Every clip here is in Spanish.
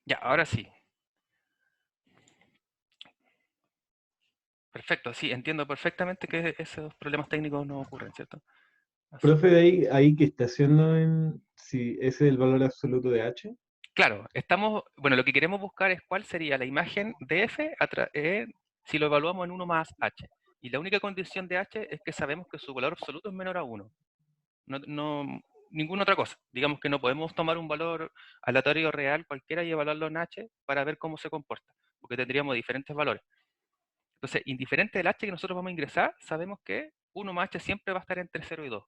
Ya, ahora sí. Perfecto, sí, entiendo perfectamente que esos problemas técnicos no ocurren, ¿cierto? Así. Profe, de ahí que está haciendo en si ese es el valor absoluto de H. Claro, bueno, lo que queremos buscar es cuál sería la imagen de f si lo evaluamos en 1 más h. Y la única condición de h es que sabemos que su valor absoluto es menor a 1. Ninguna otra cosa. Digamos que no podemos tomar un valor aleatorio real cualquiera y evaluarlo en h para ver cómo se comporta, porque tendríamos diferentes valores. Entonces, indiferente del h que nosotros vamos a ingresar, sabemos que 1 más h siempre va a estar entre 0 y 2.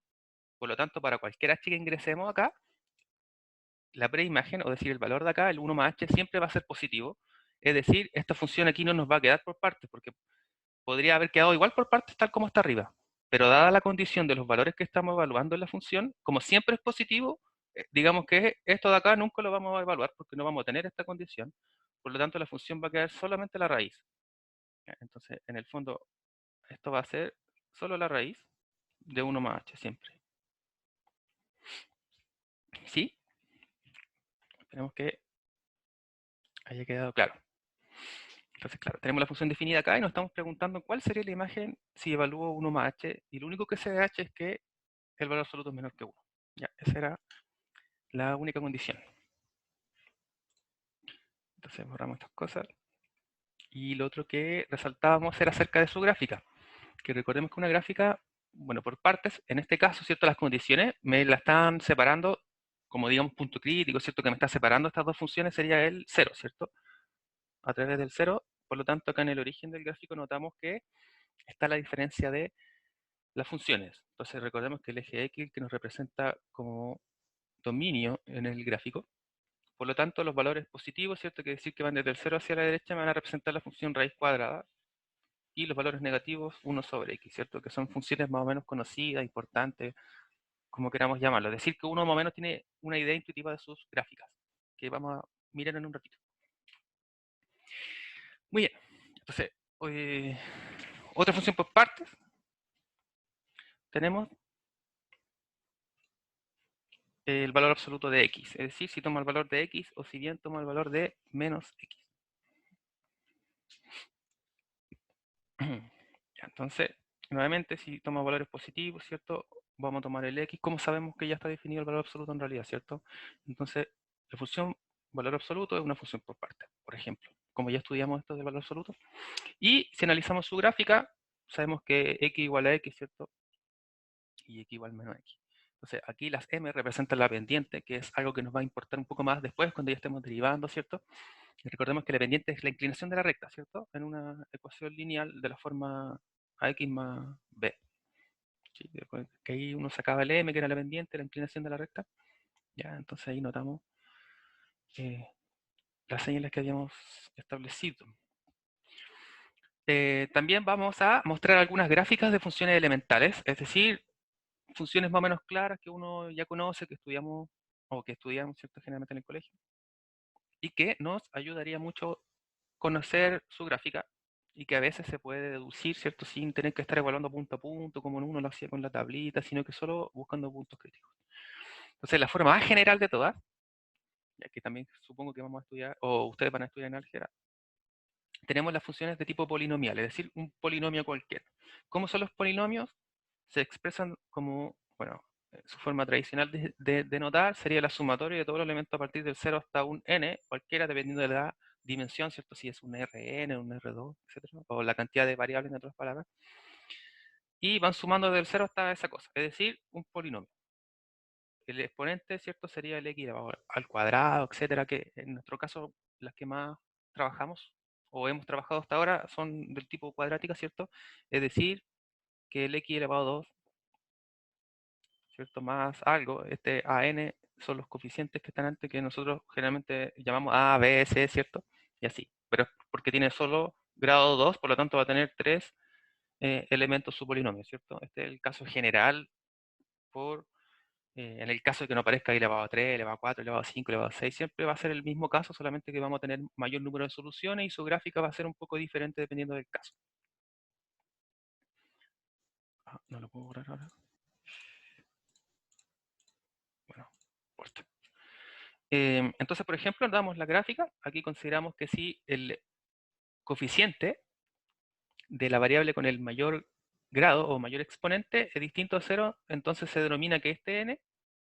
Por lo tanto, para cualquier h que ingresemos acá, la preimagen, o decir, el valor de acá, el 1 más h, siempre va a ser positivo. Es decir, esta función aquí no nos va a quedar por partes, porque podría haber quedado igual por partes tal como está arriba. Pero dada la condición de los valores que estamos evaluando en la función, como siempre es positivo, digamos que esto de acá nunca lo vamos a evaluar porque no vamos a tener esta condición. Por lo tanto, la función va a quedar solamente la raíz. Entonces, en el fondo, esto va a ser solo la raíz de 1 más h siempre. ¿Sí? Esperemos que haya quedado claro. Entonces, claro, tenemos la función definida acá y nos estamos preguntando cuál sería la imagen si evalúo 1 más h, y lo único que sé de h es que el valor absoluto es menor que 1. Ya, esa era la única condición. Entonces borramos estas cosas. Y lo otro que resaltábamos era acerca de su gráfica, que recordemos que una gráfica, bueno, por partes, en este caso, ¿cierto? Las condiciones me la están separando, como digamos punto crítico, ¿cierto? Que me está separando estas dos funciones sería el 0, ¿cierto? A través del 0, por lo tanto acá en el origen del gráfico notamos que está la diferencia de las funciones. Entonces recordemos que el eje X que nos representa como dominio en el gráfico. Por lo tanto, los valores positivos, ¿cierto? Que decir que van desde el 0 hacia la derecha me van a representar la función raíz cuadrada, y los valores negativos 1 sobre x, ¿cierto? Que son funciones más o menos conocidas, importantes, como queramos llamarlo. Es decir, que uno más o menos tiene una idea intuitiva de sus gráficas, que vamos a mirar en un ratito. Muy bien. Entonces, otra función por partes. Tenemos el valor absoluto de x, es decir, si tomo el valor de x o si bien tomo el valor de menos x. Entonces, nuevamente, si tomo valores positivos, ¿cierto? Vamos a tomar el x. ¿Cómo sabemos que ya está definido el valor absoluto en realidad, ¿cierto? Entonces, la función valor absoluto es una función por parte, por ejemplo, como ya estudiamos esto del valor absoluto. Y si analizamos su gráfica, sabemos que x igual a x, ¿cierto? Y x igual a menos x. Entonces, aquí las m representan la pendiente, que es algo que nos va a importar un poco más después, cuando ya estemos derivando, ¿cierto? Y recordemos que la pendiente es la inclinación de la recta, ¿cierto? En una ecuación lineal de la forma ax más b. ¿Sí? Que ahí uno sacaba el m, que era la pendiente, la inclinación de la recta. Ya, entonces ahí notamos las señales que habíamos establecido. También vamos a mostrar algunas gráficas de funciones elementales, es decir, funciones más o menos claras que uno ya conoce, que estudiamos o que estudiamos, ¿cierto? Generalmente en el colegio, y que nos ayudaría mucho conocer su gráfica, y que a veces se puede deducir, ¿cierto? Sin tener que estar evaluando punto a punto, como uno lo hacía con la tablita, sino que solo buscando puntos críticos. Entonces, la forma más general de todas, ya que también supongo que vamos a estudiar, o ustedes van a estudiar en álgebra, tenemos las funciones de tipo polinomial, es decir, un polinomio cualquiera. ¿Cómo son los polinomios? Se expresan como, bueno, su forma tradicional de notar sería la sumatoria de todos los elementos a partir del 0 hasta un n, cualquiera, dependiendo de la dimensión, ¿cierto? Si es un Rn, un R2, etcétera, o la cantidad de variables, en otras palabras. Y van sumando del 0 hasta esa cosa, es decir, un polinomio. El exponente, ¿cierto? Sería el x elevado al cuadrado, etcétera, que en nuestro caso las que más trabajamos o hemos trabajado hasta ahora son del tipo cuadrática, ¿cierto? Es decir, que el x elevado a 2, ¿cierto? Más algo, este an son los coeficientes que están antes, que nosotros generalmente llamamos a, b, c, ¿cierto? Y así. Pero es porque tiene solo grado 2, por lo tanto va a tener 3 elementos su polinomio, ¿cierto? Este es el caso general por en el caso de que no aparezca elevado a 3, elevado a 4, elevado a 5, elevado a 6, siempre va a ser el mismo caso, solamente que vamos a tener mayor número de soluciones y su gráfica va a ser un poco diferente dependiendo del caso. No lo puedo borrar ahora. Bueno, importa. Entonces, por ejemplo, damos la gráfica. Aquí consideramos que si el coeficiente de la variable con el mayor grado o mayor exponente es distinto a 0, entonces se denomina que este n,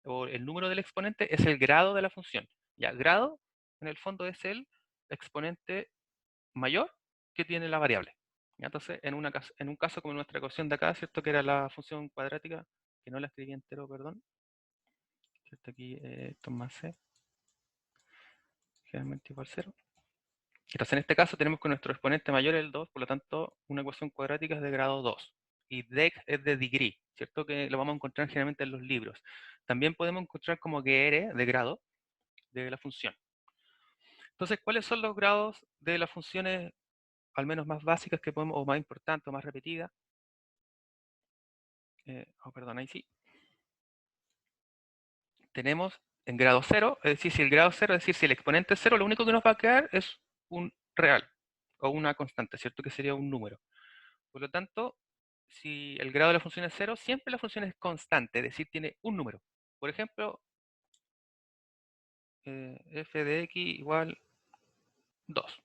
o el número del exponente, es el grado de la función. Ya, grado, en el fondo, es el exponente mayor que tiene la variable. ¿Ya? Entonces, en un caso como nuestra ecuación de acá, ¿cierto? Que era la función cuadrática, que no la escribí entero, perdón. ¿Cierto? Aquí esto es más c, generalmente igual 0. Entonces, en este caso tenemos que nuestro exponente mayor es el 2, por lo tanto, una ecuación cuadrática es de grado 2. Y deg es de degree, ¿cierto? Que lo vamos a encontrar generalmente en los libros. También podemos encontrar como GR de grado de la función. Entonces, ¿cuáles son los grados de las funciones, al menos más básicas que podemos, o más importantes, o más repetidas? Perdón, ahí sí. Tenemos en grado 0, es decir, si el grado 0, es decir, si el exponente es 0, lo único que nos va a quedar es un real, o una constante, ¿cierto? Que sería un número. Por lo tanto, si el grado de la función es 0, siempre la función es constante, es decir, tiene un número. Por ejemplo, f de x igual 2.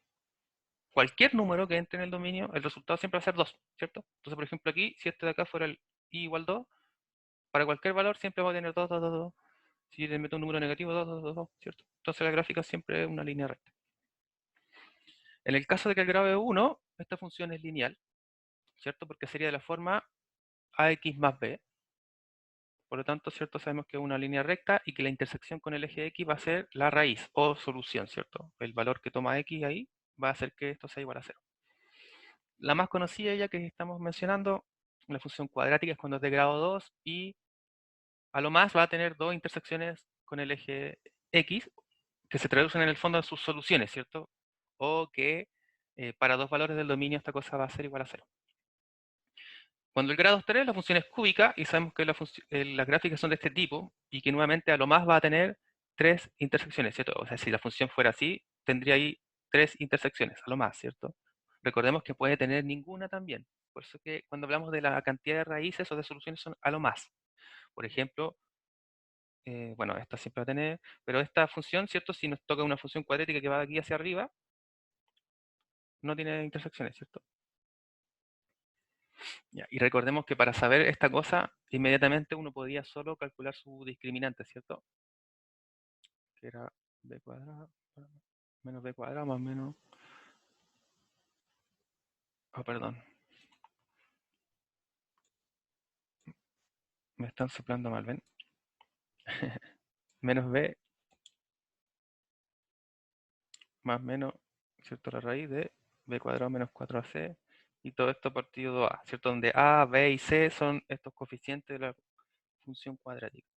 Cualquier número que entre en el dominio, el resultado siempre va a ser 2, ¿cierto? Entonces, por ejemplo, aquí, si este de acá fuera el i igual 2, para cualquier valor siempre va a tener 2, 2, 2, 2. Si le meto un número negativo, 2, 2, 2, 2, ¿cierto? Entonces la gráfica siempre es una línea recta. En el caso de que el grado es 1, esta función es lineal, ¿cierto? Porque sería de la forma ax más b. Por lo tanto, ¿cierto? Sabemos que es una línea recta y que la intersección con el eje x va a ser la raíz o solución, ¿cierto? El valor que toma x ahí va a hacer que esto sea igual a 0. La más conocida ya que estamos mencionando, la función cuadrática, es cuando es de grado 2 y a lo más va a tener dos intersecciones con el eje x que se traducen en el fondo en sus soluciones, ¿cierto? O que para dos valores del dominio esta cosa va a ser igual a 0. Cuando el grado es 3, la función es cúbica y sabemos que las gráficas son de este tipo y que nuevamente a lo más va a tener tres intersecciones, ¿cierto? O sea, si la función fuera así, tendría ahí tres intersecciones, a lo más, ¿cierto? Recordemos que puede tener ninguna también. Por eso que cuando hablamos de la cantidad de raíces o de soluciones son a lo más. Por ejemplo, bueno, esta siempre va a tener, pero esta función, ¿cierto? Si nos toca una función cuadrática que va de aquí hacia arriba, no tiene intersecciones, ¿cierto? Ya, y recordemos que para saber esta cosa, inmediatamente uno podía solo calcular su discriminante, ¿cierto? Que era b cuadrado menos b cuadrado más menos... Oh, perdón. Me están soplando mal, ¿ven? Menos b más menos, ¿cierto? La raíz de b cuadrado menos 4ac y todo esto partido 2a, ¿cierto? Donde a, b y c son estos coeficientes de la función cuadrática.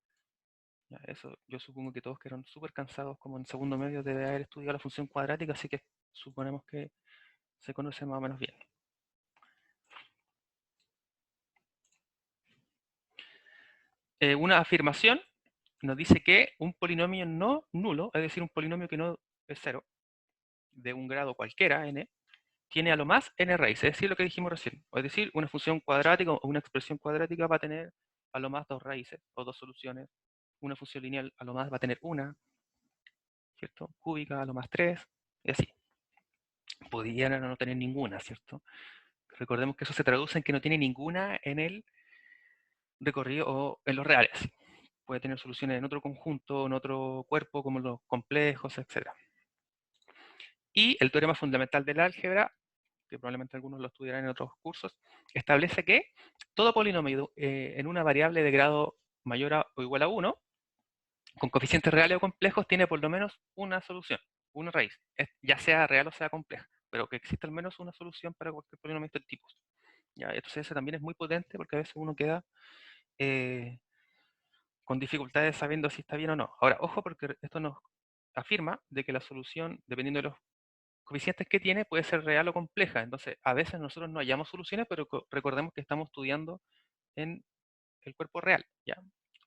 Ya, eso yo supongo que todos quedaron súper cansados como en segundo medio de haber estudiado la función cuadrática, así que suponemos que se conoce más o menos bien. Una afirmación nos dice que un polinomio no nulo, es decir, un polinomio que no es cero, de un grado cualquiera, n, tiene a lo más n raíces, es decir, lo que dijimos recién. Es decir, una función cuadrática o una expresión cuadrática va a tener a lo más dos raíces o dos soluciones. Una función lineal a lo más va a tener una, ¿cierto? Cúbica a lo más tres, y así. Podrían no tener ninguna, ¿cierto? Recordemos que eso se traduce en que no tiene ninguna en el recorrido o en los reales. Puede tener soluciones en otro conjunto, en otro cuerpo, como los complejos, etc. Y el teorema fundamental del álgebra, que probablemente algunos lo estudiarán en otros cursos, establece que todo polinomio en una variable de grado mayor a o igual a 1, con coeficientes reales o complejos, tiene por lo menos una solución, una raíz, ya sea real o sea compleja, pero que exista al menos una solución para cualquier polinomio de estos tipos. ¿Ya? Entonces ese también es muy potente porque a veces uno queda eh, con dificultades sabiendo si está bien o no. Ahora, ojo, porque esto nos afirma de que la solución, dependiendo de los coeficientes que tiene, puede ser real o compleja. Entonces, a veces nosotros no hallamos soluciones, pero recordemos que estamos estudiando en el cuerpo real, ¿ya?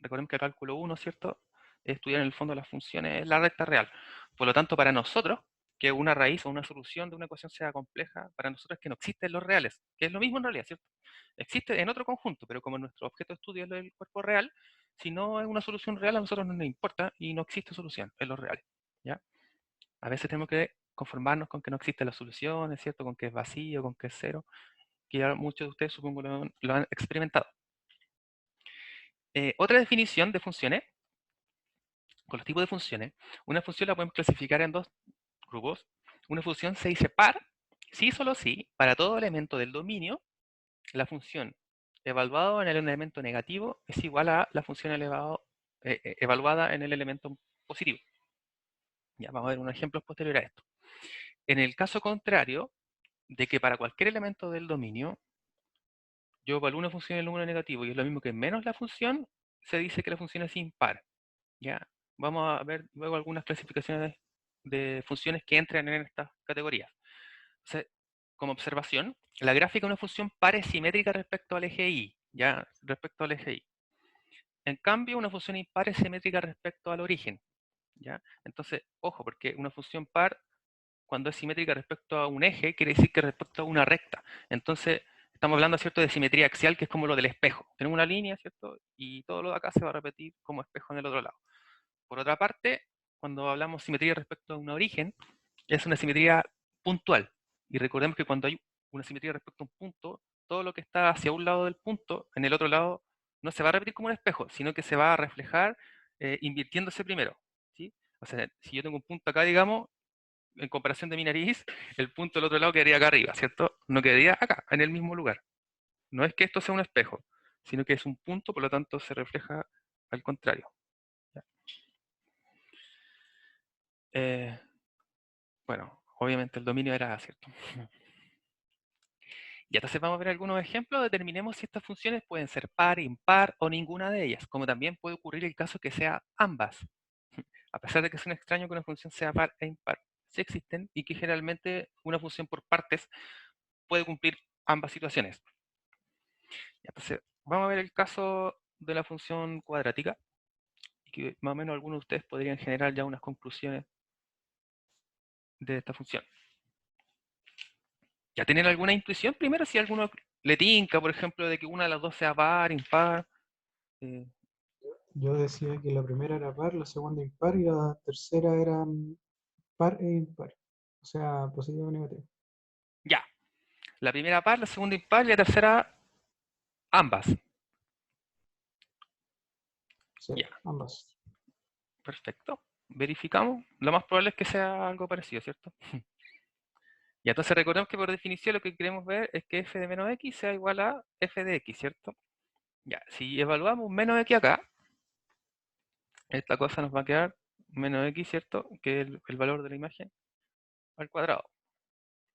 Recordemos que el cálculo 1, ¿cierto? Es estudiar en el fondo las funciones en la recta real. Por lo tanto, para nosotros, que una raíz o una solución de una ecuación sea compleja, para nosotros es que no existen los reales, que es lo mismo en realidad, ¿cierto? Existe en otro conjunto, pero como nuestro objeto de estudio es el cuerpo real, Si no es una solución real, a nosotros no nos importa y no existe solución en lo real. ¿Ya? A veces tenemos que conformarnos con que no existe la solución, es cierto, con que es vacío, con que es cero, que ya muchos de ustedes supongo lo han experimentado. Otra definición de funciones, con los tipos de funciones, una función la podemos clasificar en dos grupos. Una función se dice par, sí solo sí, para todo elemento del dominio, la función evaluada en el elemento negativo es igual a la función evaluada en el elemento positivo. Ya vamos a ver unos ejemplos posteriores a esto. En el caso contrario, de que para cualquier elemento del dominio, yo evalúo una función en el número negativo y es lo mismo que menos la función, se dice que la función es impar. ¿Ya? Vamos a ver luego algunas clasificaciones de funciones que entran en estas categorías. Entonces, como observación, la gráfica de una función par es simétrica respecto al eje Y, ¿ya? Respecto al eje Y. En cambio, una función impar es simétrica respecto al origen, ¿ya? Entonces, ojo, porque una función par, cuando es simétrica respecto a un eje, quiere decir que respecto a una recta. Entonces, estamos hablando, ¿cierto?, de simetría axial, que es como lo del espejo. Tenemos una línea, ¿cierto? Y todo lo de acá se va a repetir como espejo en el otro lado. Por otra parte, cuando hablamos de simetría respecto a un origen, es una simetría puntual. Y recordemos que cuando hay una simetría respecto a un punto, todo lo que está hacia un lado del punto, en el otro lado, no se va a repetir como un espejo, sino que se va a reflejar invirtiéndose primero. ¿Sí? O sea, si yo tengo un punto acá, digamos, en comparación de mi nariz, el punto del otro lado quedaría acá arriba, ¿cierto? No quedaría acá, en el mismo lugar. No es que esto sea un espejo, sino que es un punto, por lo tanto se refleja al contrario. ¿Ya? Bueno, obviamente el dominio era cierto. Y entonces vamos a ver algunos ejemplos, determinemos si estas funciones pueden ser par, impar o ninguna de ellas, como también puede ocurrir el caso que sea ambas. A pesar de que es un extraño que una función sea par e impar, sí existen y que generalmente una función por partes puede cumplir ambas situaciones. Entonces, vamos a ver el caso de la función cuadrática, y que más o menos algunos de ustedes podrían generar ya unas conclusiones de esta función. ¿Ya tienen alguna intuición primero? Si alguno le tinca, por ejemplo, de que una de las dos sea par, impar. eh, Yo decía que la primera era par, la segunda impar y la tercera era par e impar. O sea, positivo o negativo. ya. La primera par, la segunda impar y la tercera ambas. Sí, Ya, ambas. perfecto. Verificamos. Lo más probable es que sea algo parecido, ¿cierto? Y entonces recordemos que por definición lo que queremos ver es que f de menos x sea igual a f de x, ¿cierto? Ya, si evaluamos menos x acá, esta cosa nos va a quedar menos x, ¿cierto? Que es el valor de la imagen al cuadrado.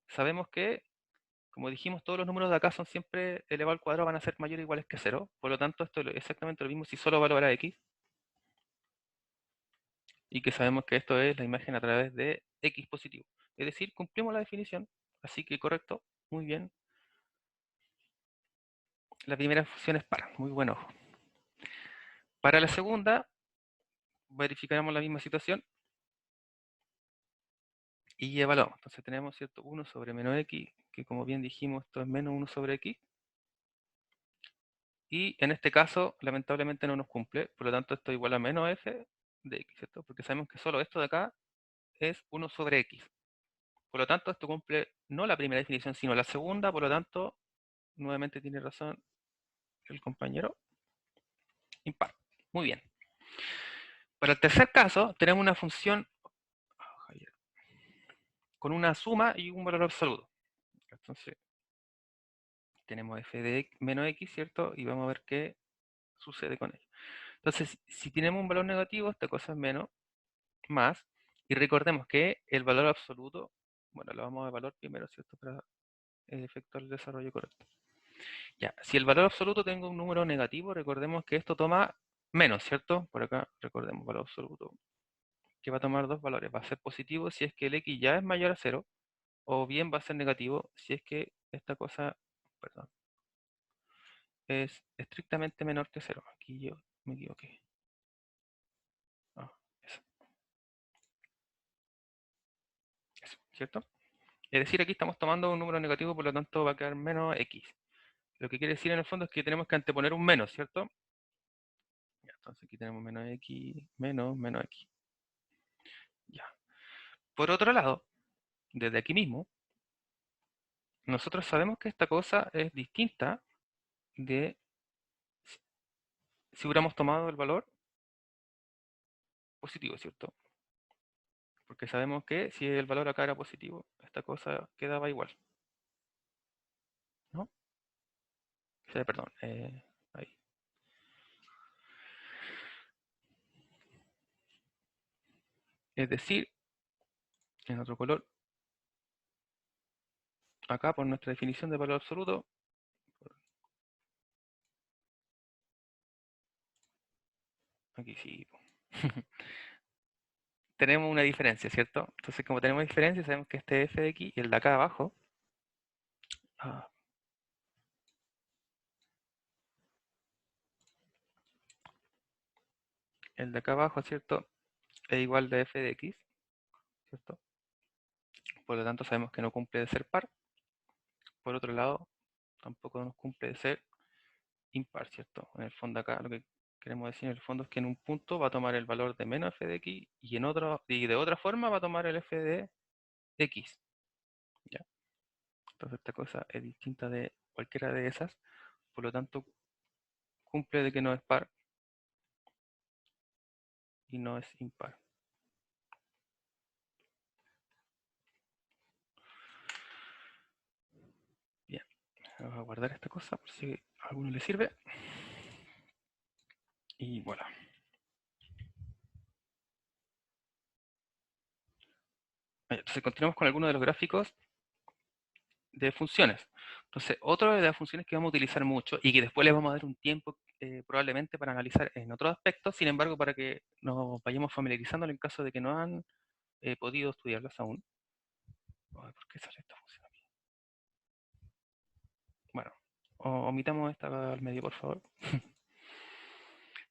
Sabemos que, como dijimos, todos los números de acá son siempre elevado al cuadrado, van a ser mayores o iguales que 0. Por lo tanto, esto es exactamente lo mismo si solo valora x. Y que sabemos que esto es la imagen a través de x positivo. Es decir, cumplimos la definición, así que correcto, muy bien. La primera función es par, muy buen ojo. Para la segunda, verificaremos la misma situación y evaluamos. Entonces tenemos, ¿cierto? 1 sobre menos x, que como bien dijimos, esto es menos 1 sobre x. Y en este caso, lamentablemente no nos cumple, por lo tanto esto es igual a menos f de x, ¿cierto? Porque sabemos que solo esto de acá es 1 sobre x. Por lo tanto, esto cumple no la primera definición, sino la segunda, por lo tanto, nuevamente tiene razón el compañero, impar. Muy bien. Para el tercer caso, tenemos una función con una suma y un valor absoluto. Entonces, tenemos f de menos x, ¿cierto? Y vamos a ver qué sucede con ello. Entonces, si tenemos un valor negativo, esta cosa es menos, más, y recordemos que el valor absoluto, bueno, lo vamos a evaluar primero, ¿cierto? Para efectuar el desarrollo correcto. Ya, si el valor absoluto tengo un número negativo, recordemos que esto toma menos, ¿cierto? Por acá, recordemos, valor absoluto, que va a tomar dos valores. Va a ser positivo si es que el x ya es mayor a 0, o bien va a ser negativo si es que esta cosa, perdón, es estrictamente menor que 0. Aquí yo me equivoqué. Ah, eso, eso, ¿cierto? Es decir, aquí estamos tomando un número negativo, por lo tanto va a quedar menos x. Lo que quiere decir en el fondo es que tenemos que anteponer un menos, ¿cierto? Entonces aquí tenemos menos x, menos x. Ya. Por otro lado, desde aquí mismo, nosotros sabemos que esta cosa es distinta de si hubiéramos tomado el valor positivo, ¿cierto? Porque sabemos que si el valor acá era positivo, esta cosa quedaba igual, ¿no? O sea, perdón, ahí. Es decir, en otro color, acá por nuestra definición de valor absoluto, aquí sí, tenemos una diferencia, ¿cierto? Entonces, como tenemos diferencia, sabemos que este f de x y el de acá abajo, ah, el de acá abajo, ¿cierto? Es igual de f de x, ¿cierto? Por lo tanto, sabemos que no cumple de ser par. Por otro lado, tampoco nos cumple de ser impar, ¿cierto? En el fondo acá lo que queremos decir en el fondo es que en un punto va a tomar el valor de menos f de x y en otro, y de otra forma va a tomar el f de x. ¿Ya? Entonces esta cosa es distinta de cualquiera de esas, por lo tanto cumple de que no es par y no es impar. Bien, vamos a guardar esta cosa por si a alguno le sirve. Y voilà. Entonces continuamos con algunos de los gráficos de funciones. Entonces, otro de las funciones que vamos a utilizar mucho y que después les vamos a dar un tiempo probablemente para analizar en otros aspectos, sin embargo, para que nos vayamos familiarizando en caso de que no han podido estudiarlas aún. Ay, ¿por qué sale esta función aquí? Bueno, omitamos esta al medio, por favor.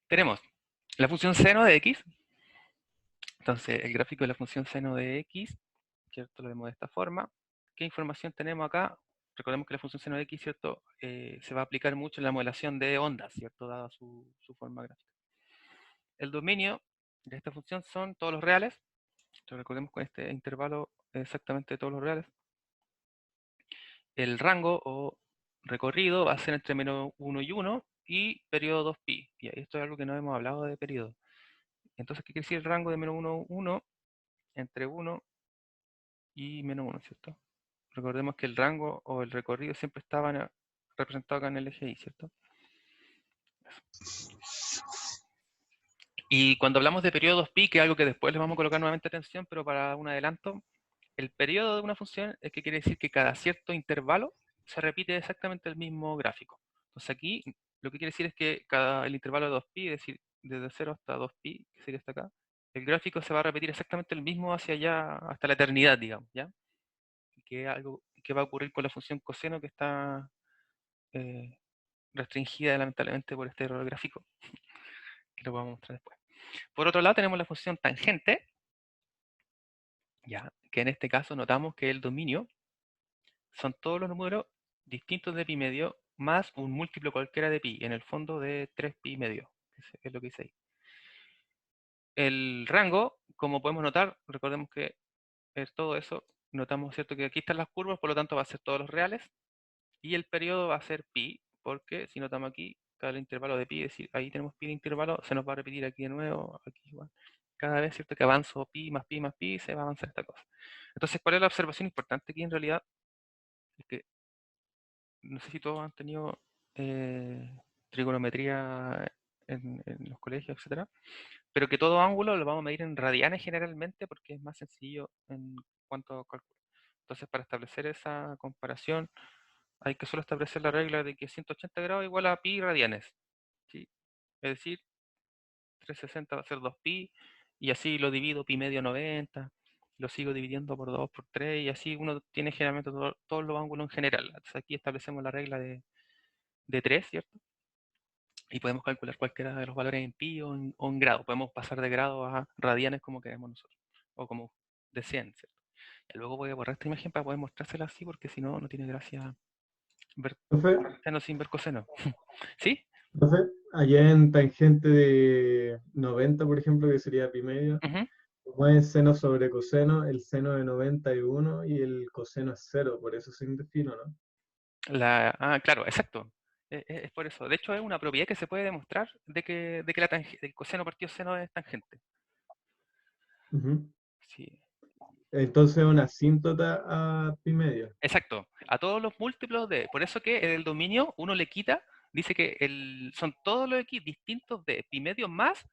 Tenemos la función seno de x. Entonces, el gráfico de la función seno de x, ¿cierto? Lo vemos de esta forma. ¿Qué información tenemos acá? Recordemos que la función seno de x, ¿cierto? Se va a aplicar mucho en la modelación de ondas, ¿cierto? Dada su forma gráfica. El dominio de esta función son todos los reales. Entonces, recordemos con este intervalo exactamente todos los reales. El rango o recorrido va a ser entre menos 1 y 1 y periodo 2pi. Y esto es algo que no hemos hablado de periodo. Entonces, ¿qué quiere decir el rango de menos 1, 1 entre 1 y menos 1, ¿cierto? Recordemos que el rango o el recorrido siempre estaban representados acá en el eje Y, ¿cierto? Y cuando hablamos de periodo 2pi, que es algo que después les vamos a colocar nuevamente atención, pero para un adelanto, el periodo de una función es que quiere decir que cada cierto intervalo se repite exactamente el mismo gráfico. Entonces aquí lo que quiere decir es que el intervalo de 2pi, es decir, desde 0 hasta 2pi, que sería hasta acá, el gráfico se va a repetir exactamente el mismo hacia allá, hasta la eternidad, digamos, ¿ya? Que es algo que va a ocurrir con la función coseno que está eh, restringida lamentablemente por este error gráfico, que lo vamos a mostrar después. Por otro lado tenemos la función tangente, ya, que en este caso notamos que el dominio son todos los números distintos de pi medio más un múltiplo cualquiera de pi, en el fondo de 3 pi medio, que es lo que dice ahí. El rango, como podemos notar, recordemos que es todo eso, notamos, ¿cierto?, que aquí están las curvas, por lo tanto va a ser todos los reales, y el periodo va a ser pi, porque si notamos aquí, cada intervalo de pi, es decir, ahí tenemos pi de intervalo, se nos va a repetir aquí de nuevo, aquí igual. Cada vez, ¿cierto?, que avanzo pi más pi, se va a avanzar esta cosa. Entonces, ¿cuál es la observación importante aquí en realidad? Es que no sé si todos han tenido trigonometría en los colegios, etcétera, pero que todo ángulo lo vamos a medir en radianes generalmente porque es más sencillo en cuanto a cálculo. Entonces, para establecer esa comparación, hay que solo establecer la regla de que 180 grados igual a pi radianes, ¿sí? Es decir, 360 va a ser 2pi, y así lo divido pi medio 90, lo sigo dividiendo por 2, por 3, y así uno tiene generalmente todos los ángulos en general. Entonces aquí establecemos la regla de 3, ¿cierto? Y podemos calcular cualquiera de los valores en pi o en grado. Podemos pasar de grado a radianes como queremos nosotros, o como deseen, ¿cierto? Y luego voy a borrar esta imagen para poder mostrársela así, porque si no, no tiene gracia ver Profe, seno sin ver coseno. ¿Sí? Entonces, allá en tangente de 90, por ejemplo, que sería pi medio, Ujú. como es seno sobre coseno, el seno de 91 y el coseno es cero, por eso se indefino, ¿no? Claro, exacto. Es por eso. De hecho, es una propiedad que se puede demostrar de que el coseno partido seno es tangente. Ujú. Sí. Entonces, una asíntota a pi medio. Exacto. A todos los múltiplos de. Por eso que en el dominio uno le quita, dice que son todos los x distintos de pi medio más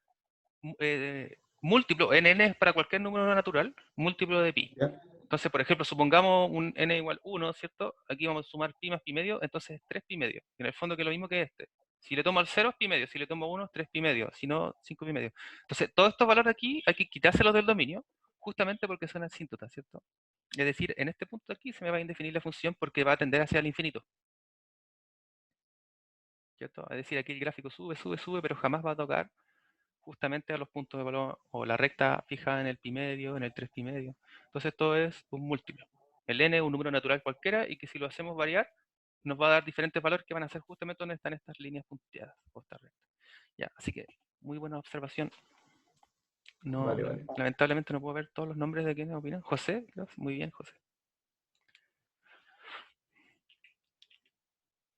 múltiplo, n es para cualquier número natural, múltiplo de pi. ¿Ya? Entonces, por ejemplo, supongamos un n igual 1, ¿cierto? Aquí vamos a sumar pi más pi medio, entonces es 3 pi medio. En el fondo que es lo mismo que este. Si le tomo al 0 es pi medio, si le tomo 1 es 3 pi medio, si no 5 pi medio. Entonces, todos estos valores aquí hay que quitárselos del dominio, justamente porque son asíntotas, ¿cierto? Es decir, en este punto aquí se me va a indefinir la función porque va a tender hacia el infinito, ¿cierto? Es decir, aquí el gráfico sube, sube, sube, pero jamás va a tocar justamente a los puntos de valor o la recta fijada en el pi medio, en el 3 pi medio. Entonces esto es un múltiplo. El n es un número natural cualquiera y que si lo hacemos variar nos va a dar diferentes valores que van a ser justamente donde están estas líneas punteadas o estas rectas. Ya, así que muy buena observación. No, Vale, vale. lamentablemente no puedo ver todos los nombres de quienes opinan. José, creo. Muy bien, José.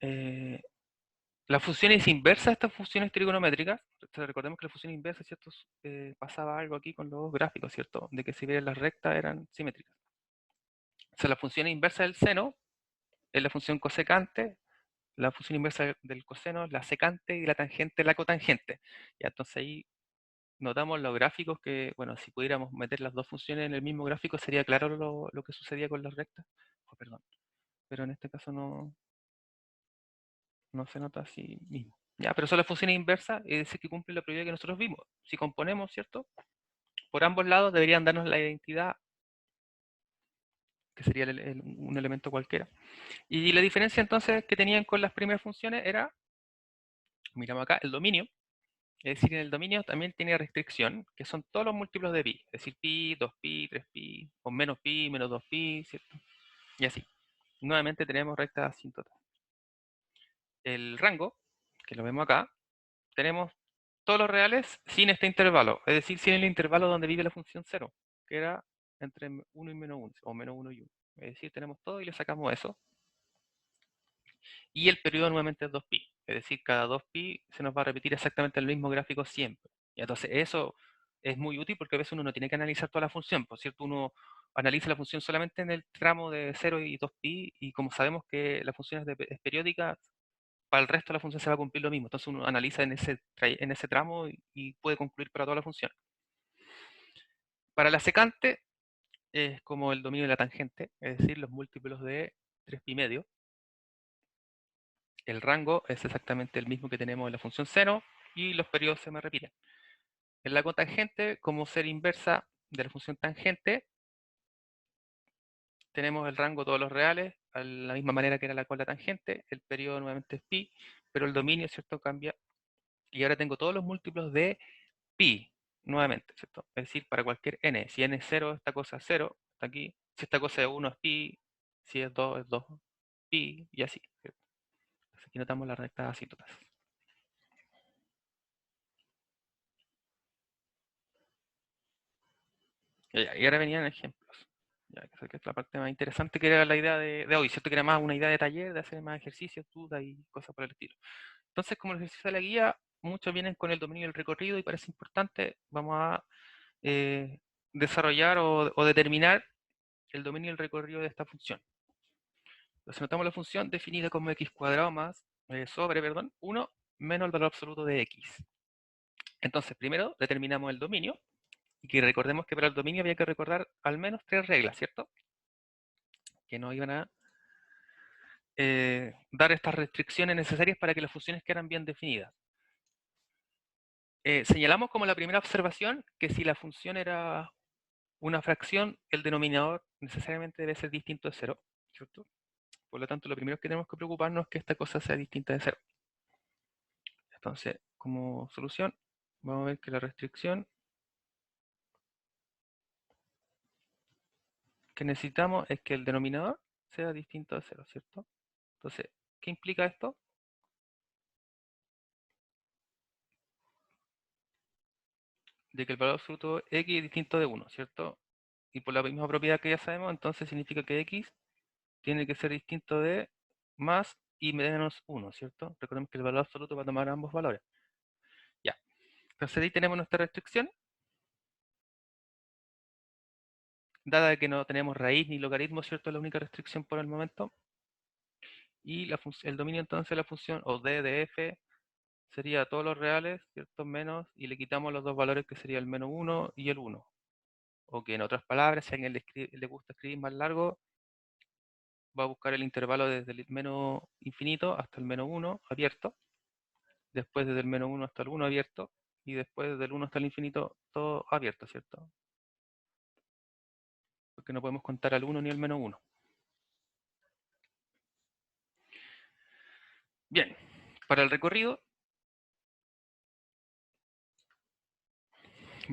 Eh, las funciones inversas, estas funciones trigonométricas, recordemos que las funciones inversas, ¿cierto? Pasaba algo aquí con los gráficos, ¿cierto? De que si bien las rectas eran simétricas. O sea, la función inversa del seno es la función cosecante, la función inversa del coseno es la secante y la tangente la cotangente. Ya, entonces ahí notamos los gráficos que, bueno, si pudiéramos meter las dos funciones en el mismo gráfico sería claro lo que sucedía con las rectas. Oh, perdón, pero en este caso no se nota así mismo. Ya, pero son las funciones inversas, es decir, que cumplen la propiedad que nosotros vimos. Si componemos, ¿cierto? Por ambos lados deberían darnos la identidad, que sería un elemento cualquiera. Y la diferencia entonces que tenían con las primeras funciones era, miramos acá, el dominio. Es decir, en el dominio también tiene restricción, que son todos los múltiplos de pi. Es decir, pi, 2pi, 3pi, o pi, menos 2pi, ¿cierto? Y así. Nuevamente tenemos rectas asíntotas. El rango, que lo vemos acá, tenemos todos los reales sin este intervalo. Es decir, sin el intervalo donde vive la función 0, que era entre 1 y menos 1, o menos 1 y 1. Es decir, tenemos todo y le sacamos eso. Y el periodo nuevamente es 2pi. Es decir, cada 2pi se nos va a repetir exactamente el mismo gráfico siempre. Y entonces eso es muy útil porque a veces uno no tiene que analizar toda la función. Por cierto, uno analiza la función solamente en el tramo de 0 y 2pi y como sabemos que la función es periódica, para el resto de la función se va a cumplir lo mismo. Entonces uno analiza en ese tramo y puede concluir para toda la función. Para la secante es como el dominio de la tangente, es decir, los múltiplos de 3pi medio. El rango es exactamente el mismo que tenemos en la función seno y los periodos se me repiten. En la cotangente, como ser inversa de la función tangente, tenemos el rango todos los reales, de la misma manera que era con la tangente, el periodo nuevamente es pi, pero el dominio, ¿cierto?, cambia, y ahora tengo todos los múltiplos de pi, nuevamente, ¿cierto? Es decir, para cualquier n, si n es 0, esta cosa es 0, está aquí, si esta cosa es 1 es pi, si es 2 es 2 pi, y así, ¿cierto? Entonces aquí notamos las rectas asíntotas. Y ahora venían ejemplos. Ya, que es la parte más interesante que era la idea de hoy, ¿cierto? Que era más una idea de taller, de hacer más ejercicios, dudas y cosas por el estilo. Entonces, como el ejercicio de la guía, muchos vienen con el dominio del recorrido y parece importante, vamos a eh, desarrollar o determinar el dominio del recorrido de esta función. Entonces, notamos la función definida como x cuadrado más, sobre, perdón, 1 menos el valor absoluto de x. Entonces, primero determinamos el dominio, y que recordemos que para el dominio había que recordar al menos 3 reglas, ¿cierto? Que nos iban a dar estas restricciones necesarias para que las funciones quedaran bien definidas. Señalamos como la primera observación que si la función era una fracción, el denominador necesariamente debe ser distinto de 0, ¿cierto? Por lo tanto, lo primero que tenemos que preocuparnos es que esta cosa sea distinta de 0. Entonces, como solución, vamos a ver que la restricción que necesitamos es que el denominador sea distinto de 0, ¿cierto? Entonces, ¿qué implica esto? de que el valor absoluto x es distinto de 1, ¿cierto? Y por la misma propiedad que ya sabemos, entonces significa que x tiene que ser distinto de más y menos 1, ¿cierto? Recordemos que el valor absoluto va a tomar ambos valores. Ya. Entonces ahí tenemos nuestra restricción. Dada que no tenemos raíz ni logaritmo, ¿cierto? Es la única restricción por el momento. Y el dominio entonces de la función, o d de f, sería todos los reales, ¿cierto? Menos, y le quitamos los dos valores que sería el menos 1 y el 1. O que en otras palabras, si a alguien le gusta escribir más largo, va a buscar el intervalo desde el menos infinito hasta el menos 1 abierto, después desde el menos 1 hasta el 1 abierto, y después desde el 1 hasta el infinito todo abierto, ¿cierto? Porque no podemos contar al 1 ni al menos 1. Bien, para el recorrido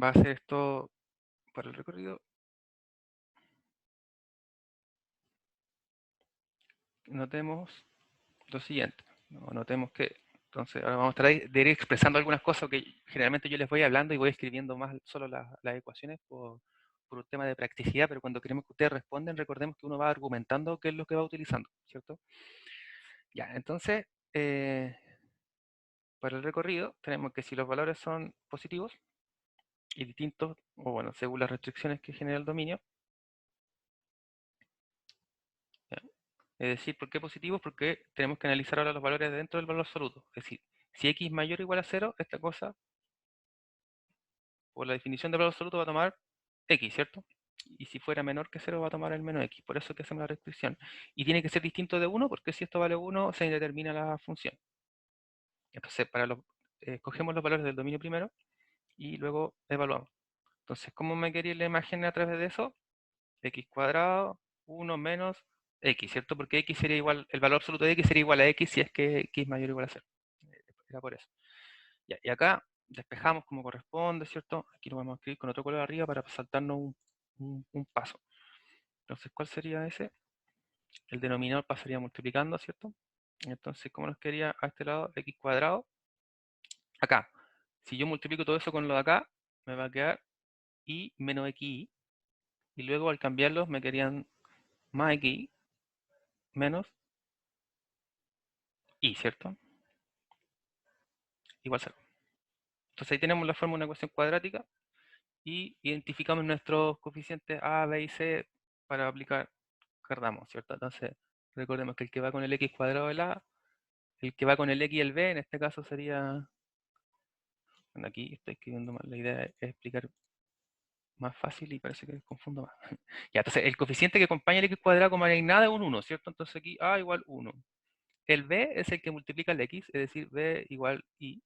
va a ser esto para el recorrido. Notemos lo siguiente. Notemos que, entonces, ahora vamos a tratar de ir expresando algunas cosas que generalmente yo les voy hablando y voy escribiendo más solo las ecuaciones por un tema de practicidad, pero cuando queremos que ustedes respondan, recordemos que uno va argumentando qué es lo que va utilizando, ¿cierto? Ya, entonces, para el recorrido tenemos que si los valores son positivos y distintos, o bueno, según las restricciones que genera el dominio, ¿ya? Es decir, ¿por qué positivos? Porque tenemos que analizar ahora los valores dentro del valor absoluto. Es decir, si x mayor o igual a 0, esta cosa, por la definición del valor absoluto, va a tomar x, ¿cierto? Y si fuera menor que 0, va a tomar el menos x. Por eso es que hacemos la restricción. Y tiene que ser distinto de 1, porque si esto vale 1, se indetermina la función. Entonces, escogemos los valores del dominio primero y luego evaluamos. Entonces, ¿cómo me quería la imagen a través de eso? X cuadrado, 1 menos x, ¿cierto? Porque x sería igual, el valor absoluto de x sería igual a x si es que x mayor o igual a 0. Era por eso. Ya, y acá despejamos como corresponde, ¿cierto? Aquí lo vamos a escribir con otro color arriba para saltarnos un paso. Entonces, ¿cuál sería ese? El denominador pasaría multiplicando, ¿cierto? Entonces, ¿cómo nos quería a este lado? X cuadrado. Acá, si yo multiplico todo eso con lo de acá, me va a quedar y menos xy. Y luego al cambiarlos me querían más xy menos y, ¿cierto? Igual 0. Entonces ahí tenemos la forma de una ecuación cuadrática y identificamos nuestros coeficientes a, b y c para aplicar Cardano, ¿cierto? Entonces recordemos que el que va con el x cuadrado del a, el que va con el x y el b, en este caso sería, bueno, aquí estoy escribiendo mal, la idea es explicar más fácil y parece que confundo más. Ya, entonces el coeficiente que acompaña el x cuadrado como no hay nada es un 1, ¿cierto? Entonces aquí a igual 1. El b es el que multiplica el x, es decir, b igual y.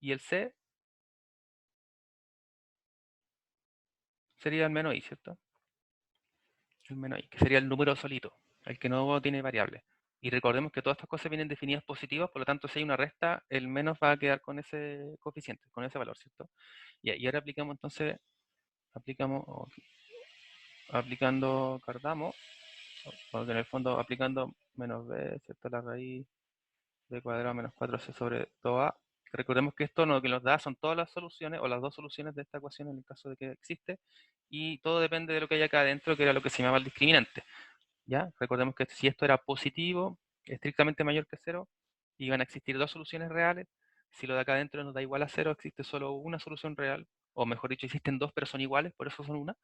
Y el c sería el menos i, ¿cierto? El menos i, que sería el número solito, el que no tiene variable. Y recordemos que todas estas cosas vienen definidas positivas, por lo tanto, si hay una resta, el menos va a quedar con ese coeficiente, con ese valor, ¿cierto? Y ahora aplicamos entonces, aplicando Cardano, porque en el fondo aplicando menos b, ¿cierto? La raíz b cuadrado menos 4c sobre 2a. Recordemos que esto lo que nos da son todas las soluciones, o las dos soluciones de esta ecuación en el caso de que existe, y todo depende de lo que hay acá adentro, que era lo que se llamaba el discriminante. ¿Ya? Recordemos que si esto era positivo, estrictamente mayor que 0, iban a existir dos soluciones reales. Si lo de acá adentro nos da igual a 0, existe solo una solución real, o mejor dicho, existen dos pero son iguales, por eso son una.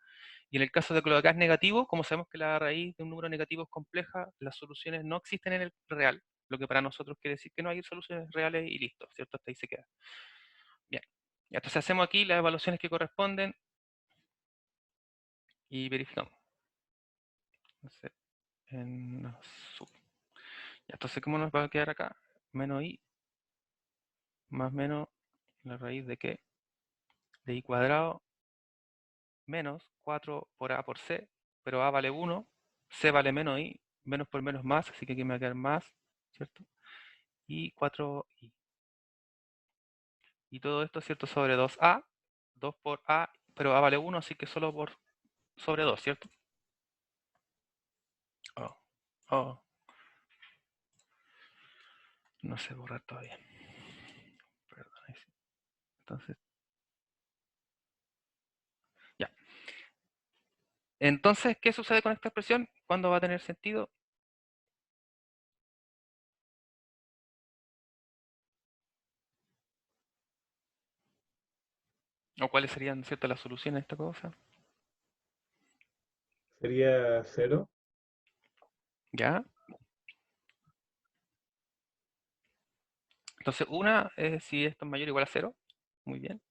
Y en el caso de que lo de acá es negativo, como sabemos que la raíz de un número negativo es compleja, las soluciones no existen en el real, lo que para nosotros quiere decir que no hay soluciones reales y listo, ¿cierto? Hasta ahí se queda. Bien. Entonces hacemos aquí las evaluaciones que corresponden y verificamos. Entonces, en azul. Entonces, ¿cómo nos va a quedar acá? Menos i más menos la raíz de qué? De i cuadrado menos 4 por a por c, pero a vale 1, c vale menos i, menos por menos más, así que aquí me va a quedar más, ¿cierto? Y 4i. Y todo esto, ¿cierto? Sobre 2a, 2 por a, pero a vale 1, así que solo por sobre 2, ¿cierto? Oh, oh. No sé borrar todavía. Perdón. Entonces, Entonces, ¿qué sucede con esta expresión? ¿Cuándo va a tener sentido? ¿O cuáles serían, cierto, las soluciones a esta cosa? Sería 0. ¿Ya? Entonces, una es si esto es mayor o igual a 0. Muy bien.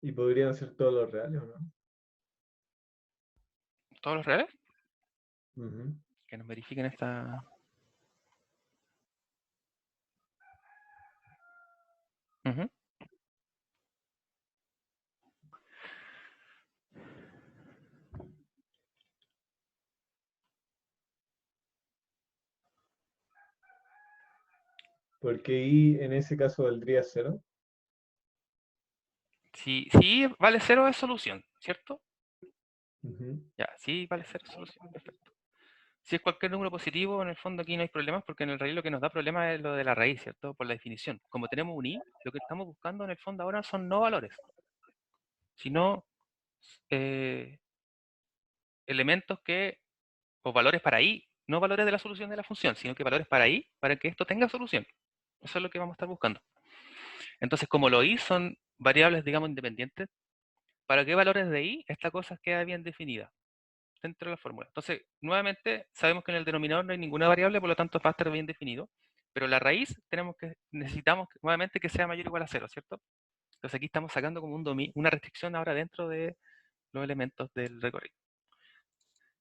Y podrían ser todos los reales, ¿o no? ¿Todos los reales? Ujú. Que nos verifiquen esta... Ujú. Porque I en ese caso valdría 0. Si vale 0 es solución, ¿cierto? Ujú. Ya, si vale 0 es solución, perfecto. Si es cualquier número positivo, en el fondo aquí no hay problemas porque en el raíz lo que nos da problema es lo de la raíz, ¿cierto? Por la definición. Como tenemos un i, lo que estamos buscando en el fondo ahora son no valores, sino eh, elementos que, o valores para i, no valores de la solución de la función, sino que valores para i, para que esto tenga solución. Eso es lo que vamos a estar buscando. Entonces, como los i son variables, digamos, independientes, ¿para qué valores de i esta cosa queda bien definida dentro de la fórmula? Entonces, nuevamente, sabemos que en el denominador no hay ninguna variable, por lo tanto va a estar bien definido, pero la raíz necesitamos nuevamente que sea mayor o igual a 0, ¿cierto? Entonces aquí estamos sacando como una restricción ahora dentro de los elementos del recorrido.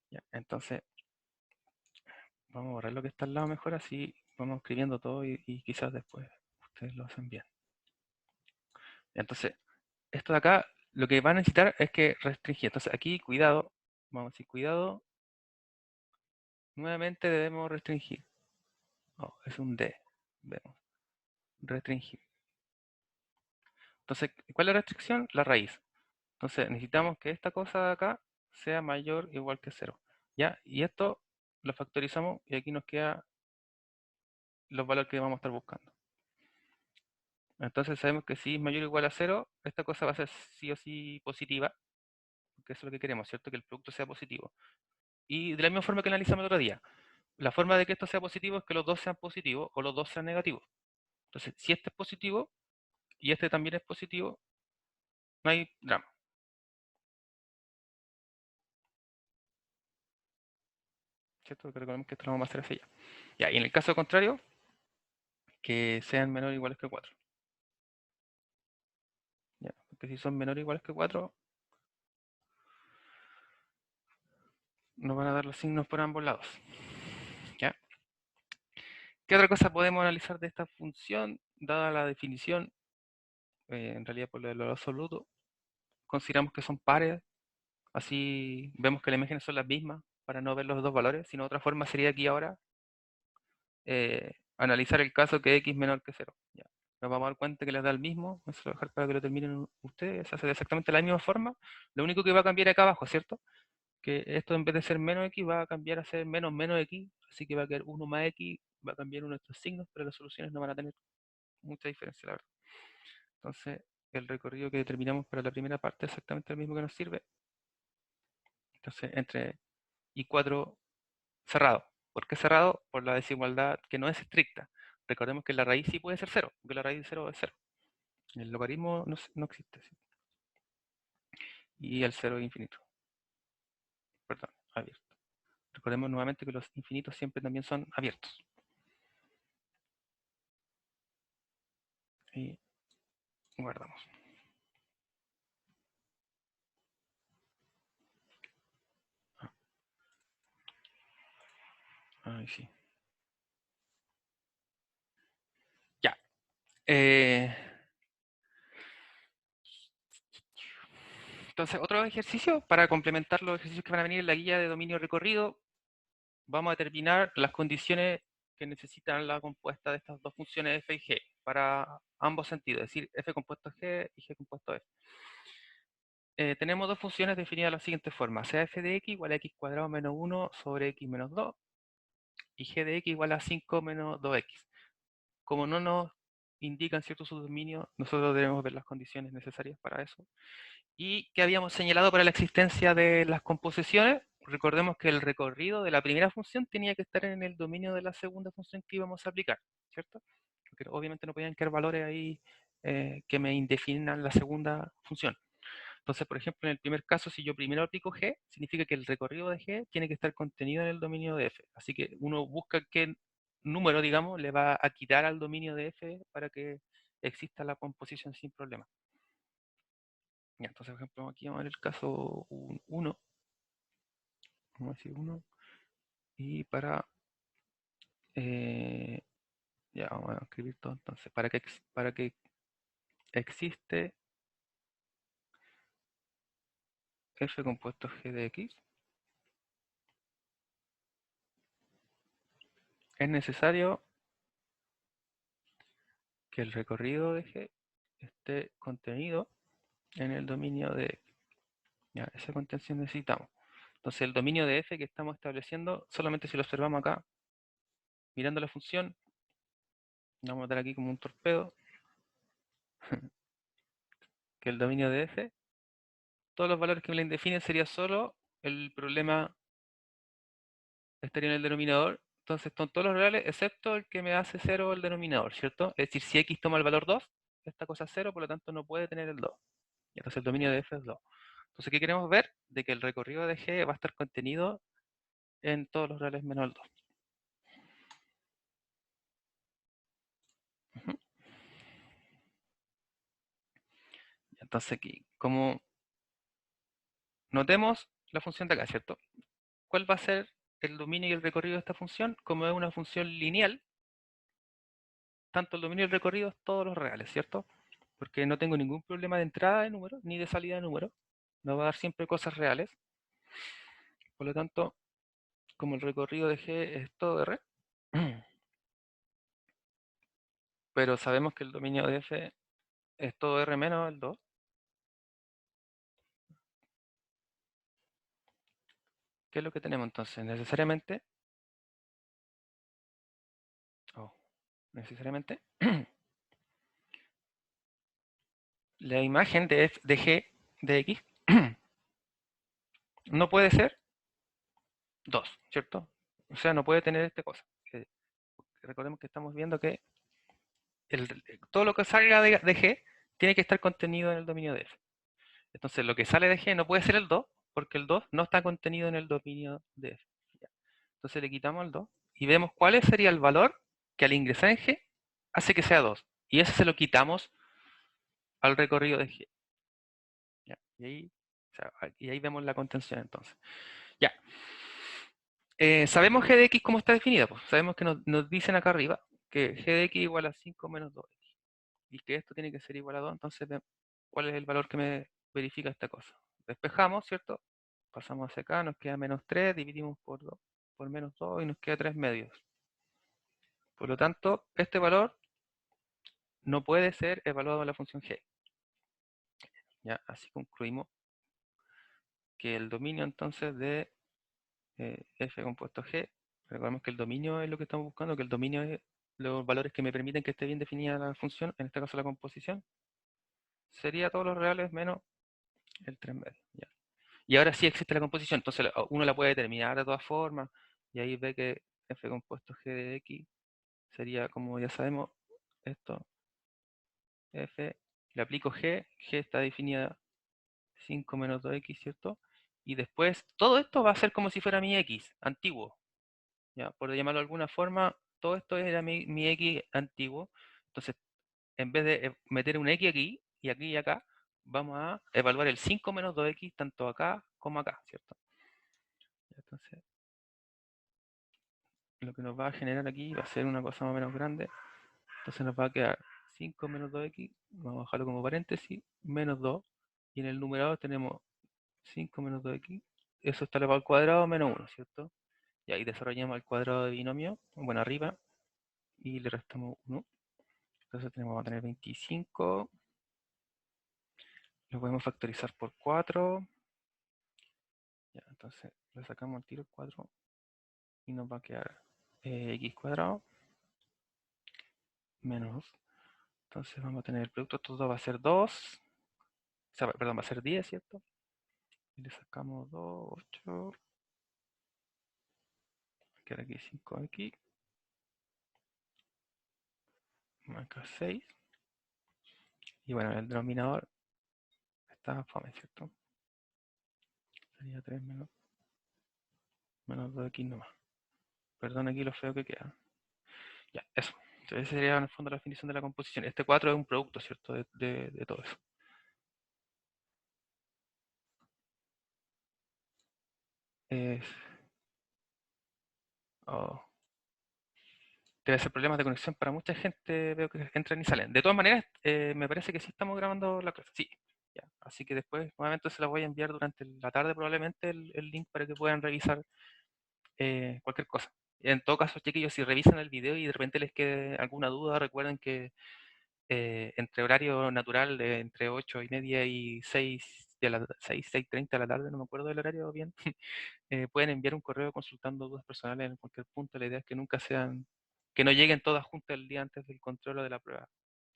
Ya, entonces, vamos a borrar lo que está al lado mejor, así vamos escribiendo todo y quizás después ustedes lo hacen bien. Entonces, esto de acá, lo que van a necesitar es que restringir. Entonces aquí, cuidado, vamos a decir cuidado, nuevamente debemos restringir. Oh, es un D, vemos, restringir. Entonces, ¿cuál es la restricción? La raíz. Entonces, necesitamos que esta cosa de acá sea mayor o igual que 0. ¿Ya? Y esto lo factorizamos y aquí nos queda los valores que vamos a estar buscando. Entonces sabemos que si es mayor o igual a 0, esta cosa va a ser sí o sí positiva, porque eso es lo que queremos, ¿cierto? Que el producto sea positivo. Y de la misma forma que analizamos el otro día, la forma de que esto sea positivo es que los dos sean positivos o los dos sean negativos. Entonces, si este es positivo y este también es positivo, no hay drama. ¿Cierto? Que recordemos que esto lo vamos a hacer así ya. Ya, y en el caso contrario, que sean menores o iguales que 4. Ya, porque si son menores o iguales que 4, nos van a dar los signos por ambos lados. ¿Ya? ¿Qué otra cosa podemos analizar de esta función? Dada la definición, en realidad por lo de lo absoluto, consideramos que son pares, así vemos que las imágenes son las mismas para no ver los dos valores, sino otra forma sería aquí ahora analizar el caso que x menor que 0. Ya. Nos vamos a dar cuenta que les da el mismo, eso lo voy a dejar para que lo terminen ustedes, se hace de exactamente la misma forma, lo único que va a cambiar acá abajo, ¿cierto? Que esto en vez de ser menos x va a cambiar a ser menos menos x, así que va a quedar 1 más x, va a cambiar uno de estos signos, pero las soluciones no van a tener mucha diferencia, la verdad. Entonces, el recorrido que determinamos para la primera parte es exactamente el mismo que nos sirve. Entonces, entre I4 cerrado. ¿Por qué cerrado? Por la desigualdad que no es estricta. Recordemos que la raíz sí puede ser 0, porque la raíz de 0 es 0. El logaritmo no existe. ¿Sí? Y el 0 es infinito. Perdón, abierto. Recordemos nuevamente que los infinitos siempre también son abiertos. Y guardamos. Ahí sí. Ya. Entonces, otro ejercicio para complementar los ejercicios que van a venir en la guía de dominio recorrido. Vamos a determinar las condiciones que necesitan la compuesta de estas dos funciones f y g para ambos sentidos, es decir, f compuesto g y g compuesto f. Tenemos dos funciones definidas de la siguiente forma, sea f de x igual a x cuadrado menos 1 sobre x menos 2 y g de x igual a 5 menos 2x. Como no nos indican cierto subdominio, nosotros debemos ver las condiciones necesarias para eso. ¿Y qué habíamos señalado para la existencia de las composiciones? Recordemos que el recorrido de la primera función tenía que estar en el dominio de la segunda función que íbamos a aplicar, ¿cierto? Porque obviamente no podían quedar valores ahí que me indefinan la segunda función. Entonces, por ejemplo, en el primer caso, si yo primero aplico G, significa que el recorrido de G tiene que estar contenido en el dominio de F. Así que uno busca qué número, digamos, le va a quitar al dominio de F para que exista la composición sin problema. Ya, entonces, por ejemplo, aquí vamos a ver el caso 1. Vamos a decir 1. Y para... ya, vamos a escribir todo entonces. Para que existe F compuesto G de X, es necesario que el recorrido de G esté contenido en el dominio de X. Ya, esa contención necesitamos. Entonces el dominio de F que estamos estableciendo, solamente si lo observamos acá, mirando la función, vamos a dar aquí como un torpedo, que el dominio de F, todos los valores que me la definen sería solo el problema estaría en el denominador. Entonces son todos los reales excepto el que me hace 0 el denominador, ¿cierto? Es decir, si X toma el valor 2, esta cosa es 0, por lo tanto no puede tener el 2. Y entonces el dominio de F es 2. Entonces, ¿qué queremos ver? De que el recorrido de G va a estar contenido en todos los reales menos el 2. Entonces aquí, como notemos la función de acá, ¿cierto? ¿Cuál va a ser el dominio y el recorrido de esta función? Como es una función lineal, tanto el dominio y el recorrido es todos los reales, ¿cierto? Porque no tengo ningún problema de entrada de número ni de salida de número. Me va a dar siempre cosas reales. Por lo tanto, como el recorrido de G es todo R, pero sabemos que el dominio de F es todo R menos el 2, ¿qué es lo que tenemos entonces? Necesariamente, la imagen de G de X no puede ser 2, ¿cierto? O sea, no puede tener esta cosa. Recordemos que estamos viendo que todo lo que salga de G tiene que estar contenido en el dominio de F. Entonces, lo que sale de G no puede ser el 2, porque el 2 no está contenido en el dominio de F. Entonces le quitamos el 2 y vemos cuál sería el valor que al ingresar en G hace que sea 2. Y ese se lo quitamos al recorrido de G. ¿Ya? Y ahí vemos la contención entonces. Ya. Sabemos G de X cómo está definida. Pues sabemos que nos dicen acá arriba que G de X igual a 5 menos 2X. Y que esto tiene que ser igual a 2. Entonces, ¿cuál es el valor que me verifica esta cosa? Despejamos, ¿cierto? Pasamos hacia acá, nos queda menos 3, dividimos por menos 2 y nos queda 3 medios. Por lo tanto, este valor no puede ser evaluado en la función G. ¿Ya? Así concluimos que el dominio entonces de F compuesto G, recordemos que el dominio es lo que estamos buscando, que el dominio es los valores que me permiten que esté bien definida la función, en este caso la composición, sería todos los reales menos el 3 medios. ¿Ya? Y ahora sí existe la composición, entonces uno la puede determinar de todas formas, y ahí ve que F compuesto G de X sería, como ya sabemos, esto, F, le aplico G, G está definida 5 menos 2X, ¿cierto? Y después, todo esto va a ser como si fuera mi X, antiguo. ¿Ya? Por llamarlo de alguna forma, todo esto era mi X antiguo. Entonces, en vez de meter un X aquí y acá, vamos a evaluar el 5 menos 2X tanto acá como acá, ¿cierto? Entonces, lo que nos va a generar aquí va a ser una cosa más o menos grande. Entonces nos va a quedar 5 menos 2X, vamos a dejarlo como paréntesis, menos 2. Y en el numerador tenemos 5 menos 2X. Eso está elevado al cuadrado menos 1, ¿cierto? Y ahí desarrollamos el cuadrado de binomio, bueno, arriba, y le restamos 1. Entonces vamos a tener 25. Lo podemos factorizar por 4. Ya, entonces le sacamos el tiro 4 y nos va a quedar x cuadrado menos Entonces vamos a tener el producto, estos dos va a ser 2. O sea, perdón, va a ser 10, ¿cierto? Y le sacamos 2, 8. Queda aquí 5x. Acá 6. Y bueno, el denominador está fome, ¿cierto? Sería 3 menos 2x nomás. Perdón aquí lo feo que queda. Ya, eso. Entonces esa sería en el fondo la definición de la composición. Este 4 es un producto, ¿cierto? De todo eso. Oh, debe ser problemas de conexión para mucha gente. Veo que entran y salen. De todas maneras, me parece que sí estamos grabando la clase. Sí. Ya. Así que después, nuevamente, se las voy a enviar durante la tarde probablemente el link para que puedan revisar cualquier cosa. En todo caso, chiquillos, si revisan el video y de repente les quede alguna duda, recuerden que entre horario natural de entre 8:30 y 6:30 de la tarde, no me acuerdo del horario bien, pueden enviar un correo consultando dudas personales en cualquier punto. La idea es que nunca sean, que no lleguen todas juntas el día antes del control o de la prueba,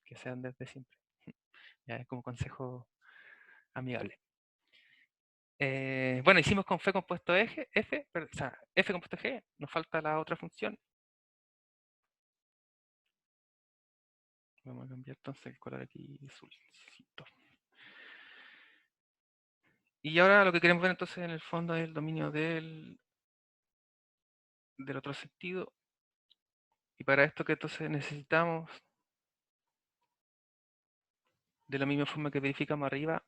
que sean desde siempre. Ya es como consejo amigable. Bueno, hicimos con F compuesto eje, o sea, F compuesto G, nos falta la otra función. Vamos a cambiar entonces el color aquí azulcito. Y ahora lo que queremos ver entonces en el fondo es el dominio del otro sentido. Y para esto que entonces necesitamos, de la misma forma que verificamos arriba,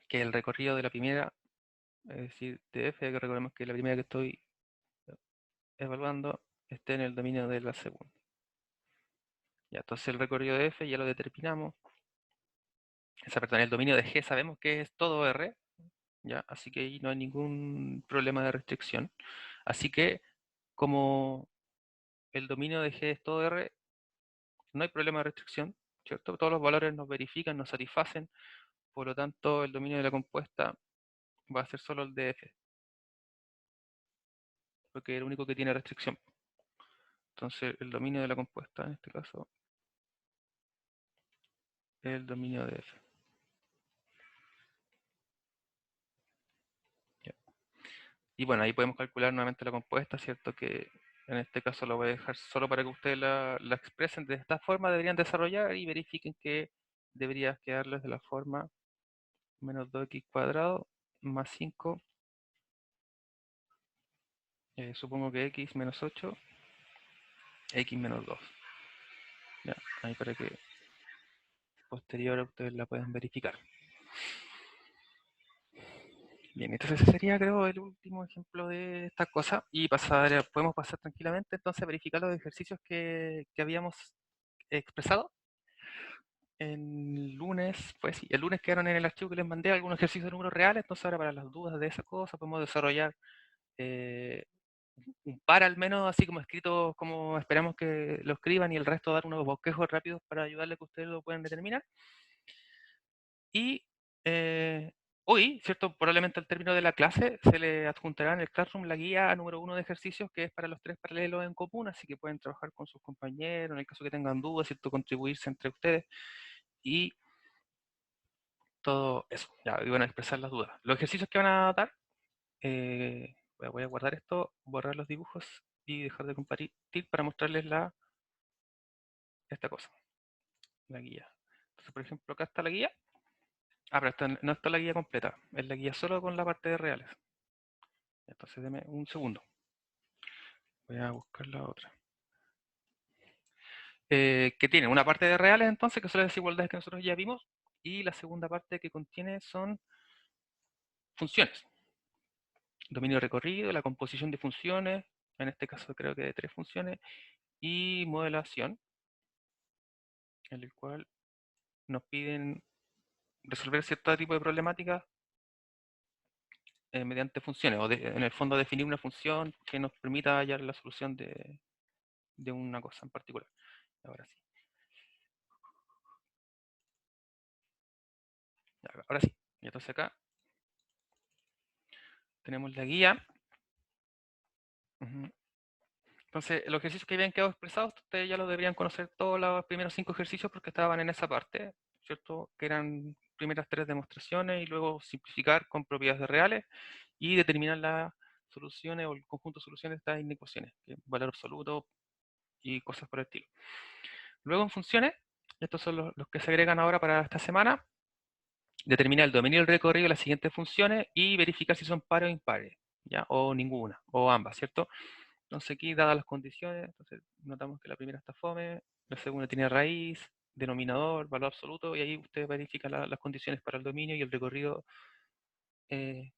que el recorrido de la primera, es decir, de F, que recordemos que la primera que estoy evaluando esté en el dominio de la segunda. Ya, entonces el recorrido de F ya lo determinamos. Perdón, el dominio de G sabemos que es todo R, ya, así que ahí no hay ningún problema de restricción. Así que como el dominio de G es todo R, no hay problema de restricción, ¿cierto? Todos los valores nos verifican, nos satisfacen, por lo tanto el dominio de la compuesta va a ser solo el de F, porque es el único que tiene restricción. Entonces el dominio de la compuesta, en este caso, es el dominio de F. Ya. Y bueno, ahí podemos calcular nuevamente la compuesta, ¿cierto? Que en este caso lo voy a dejar solo para que ustedes la expresen de esta forma, deberían desarrollar y verifiquen que debería quedarles de la forma menos 2x cuadrado más 5, supongo que x menos 8, x menos 2. Ya, ahí para que posterior ustedes la puedan verificar. Bien, entonces ese sería, creo, el último ejemplo de esta cosa. Y podemos pasar tranquilamente entonces a verificar los ejercicios que habíamos expresado. El lunes, pues sí, el lunes quedaron en el archivo que les mandé algunos ejercicios de números reales. Entonces ahora para las dudas de esa cosa podemos desarrollar eh, un par al menos, así como escritos como esperamos que lo escriban, y el resto dar unos bosquejos rápidos para ayudarle a que ustedes lo puedan determinar. Y hoy, ¿cierto? Probablemente al término de la clase se le adjuntará en el Classroom la guía número 1 de ejercicios, que es para los 3 paralelos en común, así que pueden trabajar con sus compañeros en el caso que tengan dudas, ¿cierto? Contribuirse entre ustedes y todo eso. Ya, y van a expresar las dudas. Los ejercicios que van a dar, voy a guardar esto, borrar los dibujos y dejar de compartir para mostrarles esta cosa, la guía. Entonces, por ejemplo, acá está la guía. Pero no está la guía completa, es la guía solo con la parte de reales. Entonces, deme un segundo. Voy a buscar la otra. Que tiene una parte de reales, entonces, que son las desigualdades que nosotros ya vimos, y la segunda parte que contiene son funciones. Dominio recorrido, la composición de funciones, en este caso creo que de 3 funciones, y modelación, en el cual nos piden resolver cierto tipo de problemáticas mediante funciones, o en el fondo definir una función que nos permita hallar la solución de una cosa en particular. Ahora sí. Ahora sí. Y entonces acá tenemos la guía. Entonces, los ejercicios que habían quedado expresados, ustedes ya los deberían conocer todos los primeros 5 ejercicios porque estaban en esa parte, ¿cierto? Que eran primeras 3 demostraciones y luego simplificar con propiedades reales y determinar las soluciones o el conjunto de soluciones de estas inecuaciones, que es valor absoluto y cosas por el estilo. Luego en funciones, estos son los que se agregan ahora para esta semana, determinar el dominio y el recorrido de las siguientes funciones y verificar si son pares o impares, ¿ya? O ninguna, o ambas, ¿cierto? Entonces aquí, dadas las condiciones, entonces notamos que la primera está fome, la segunda tiene raíz, denominador, valor absoluto, y ahí usted verifica las condiciones para el dominio y el recorrido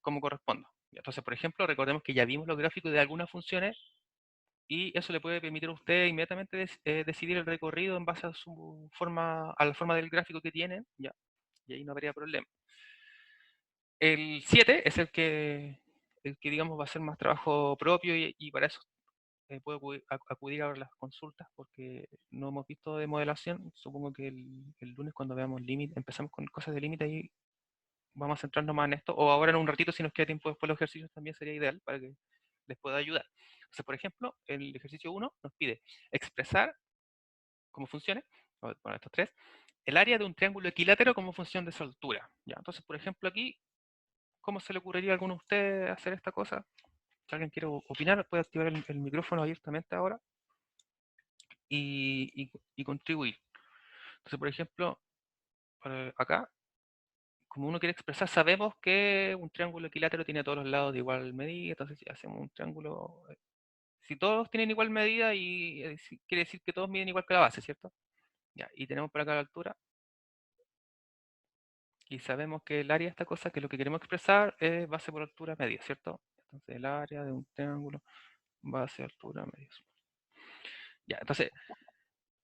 como corresponda. Entonces, por ejemplo, recordemos que ya vimos los gráficos de algunas funciones y eso le puede permitir a usted inmediatamente decidir el recorrido en base a su forma, a la forma del gráfico que tiene, ya, y ahí no habría problema. El 7 es el que digamos va a ser más trabajo propio y para eso puedo acudir ahora a las consultas porque no hemos visto de modelación. Supongo que el lunes cuando veamos límite, empezamos con cosas de límite y vamos a centrarnos más en esto. O ahora en un ratito, si nos queda tiempo después de los ejercicios, también sería ideal para que les pueda ayudar. Entonces, por ejemplo, el ejercicio 1 nos pide expresar como funciones, bueno, estos tres, el área de un triángulo equilátero como función de su altura. ¿Ya? Entonces, por ejemplo, aquí, ¿cómo se le ocurriría a alguno de ustedes hacer esta cosa? Si alguien quiere opinar, puede activar el micrófono abiertamente ahora y contribuir. Entonces, por ejemplo, acá, como uno quiere expresar, sabemos que un triángulo equilátero tiene todos los lados de igual medida, entonces si hacemos un triángulo, si todos tienen igual medida, y quiere decir que todos miden igual que la base, ¿cierto? Ya, y tenemos por acá la altura, y sabemos que el área de esta cosa, que lo que queremos expresar, es base por altura media, ¿cierto? Entonces el área de un triángulo, base, altura, media. Ya, entonces,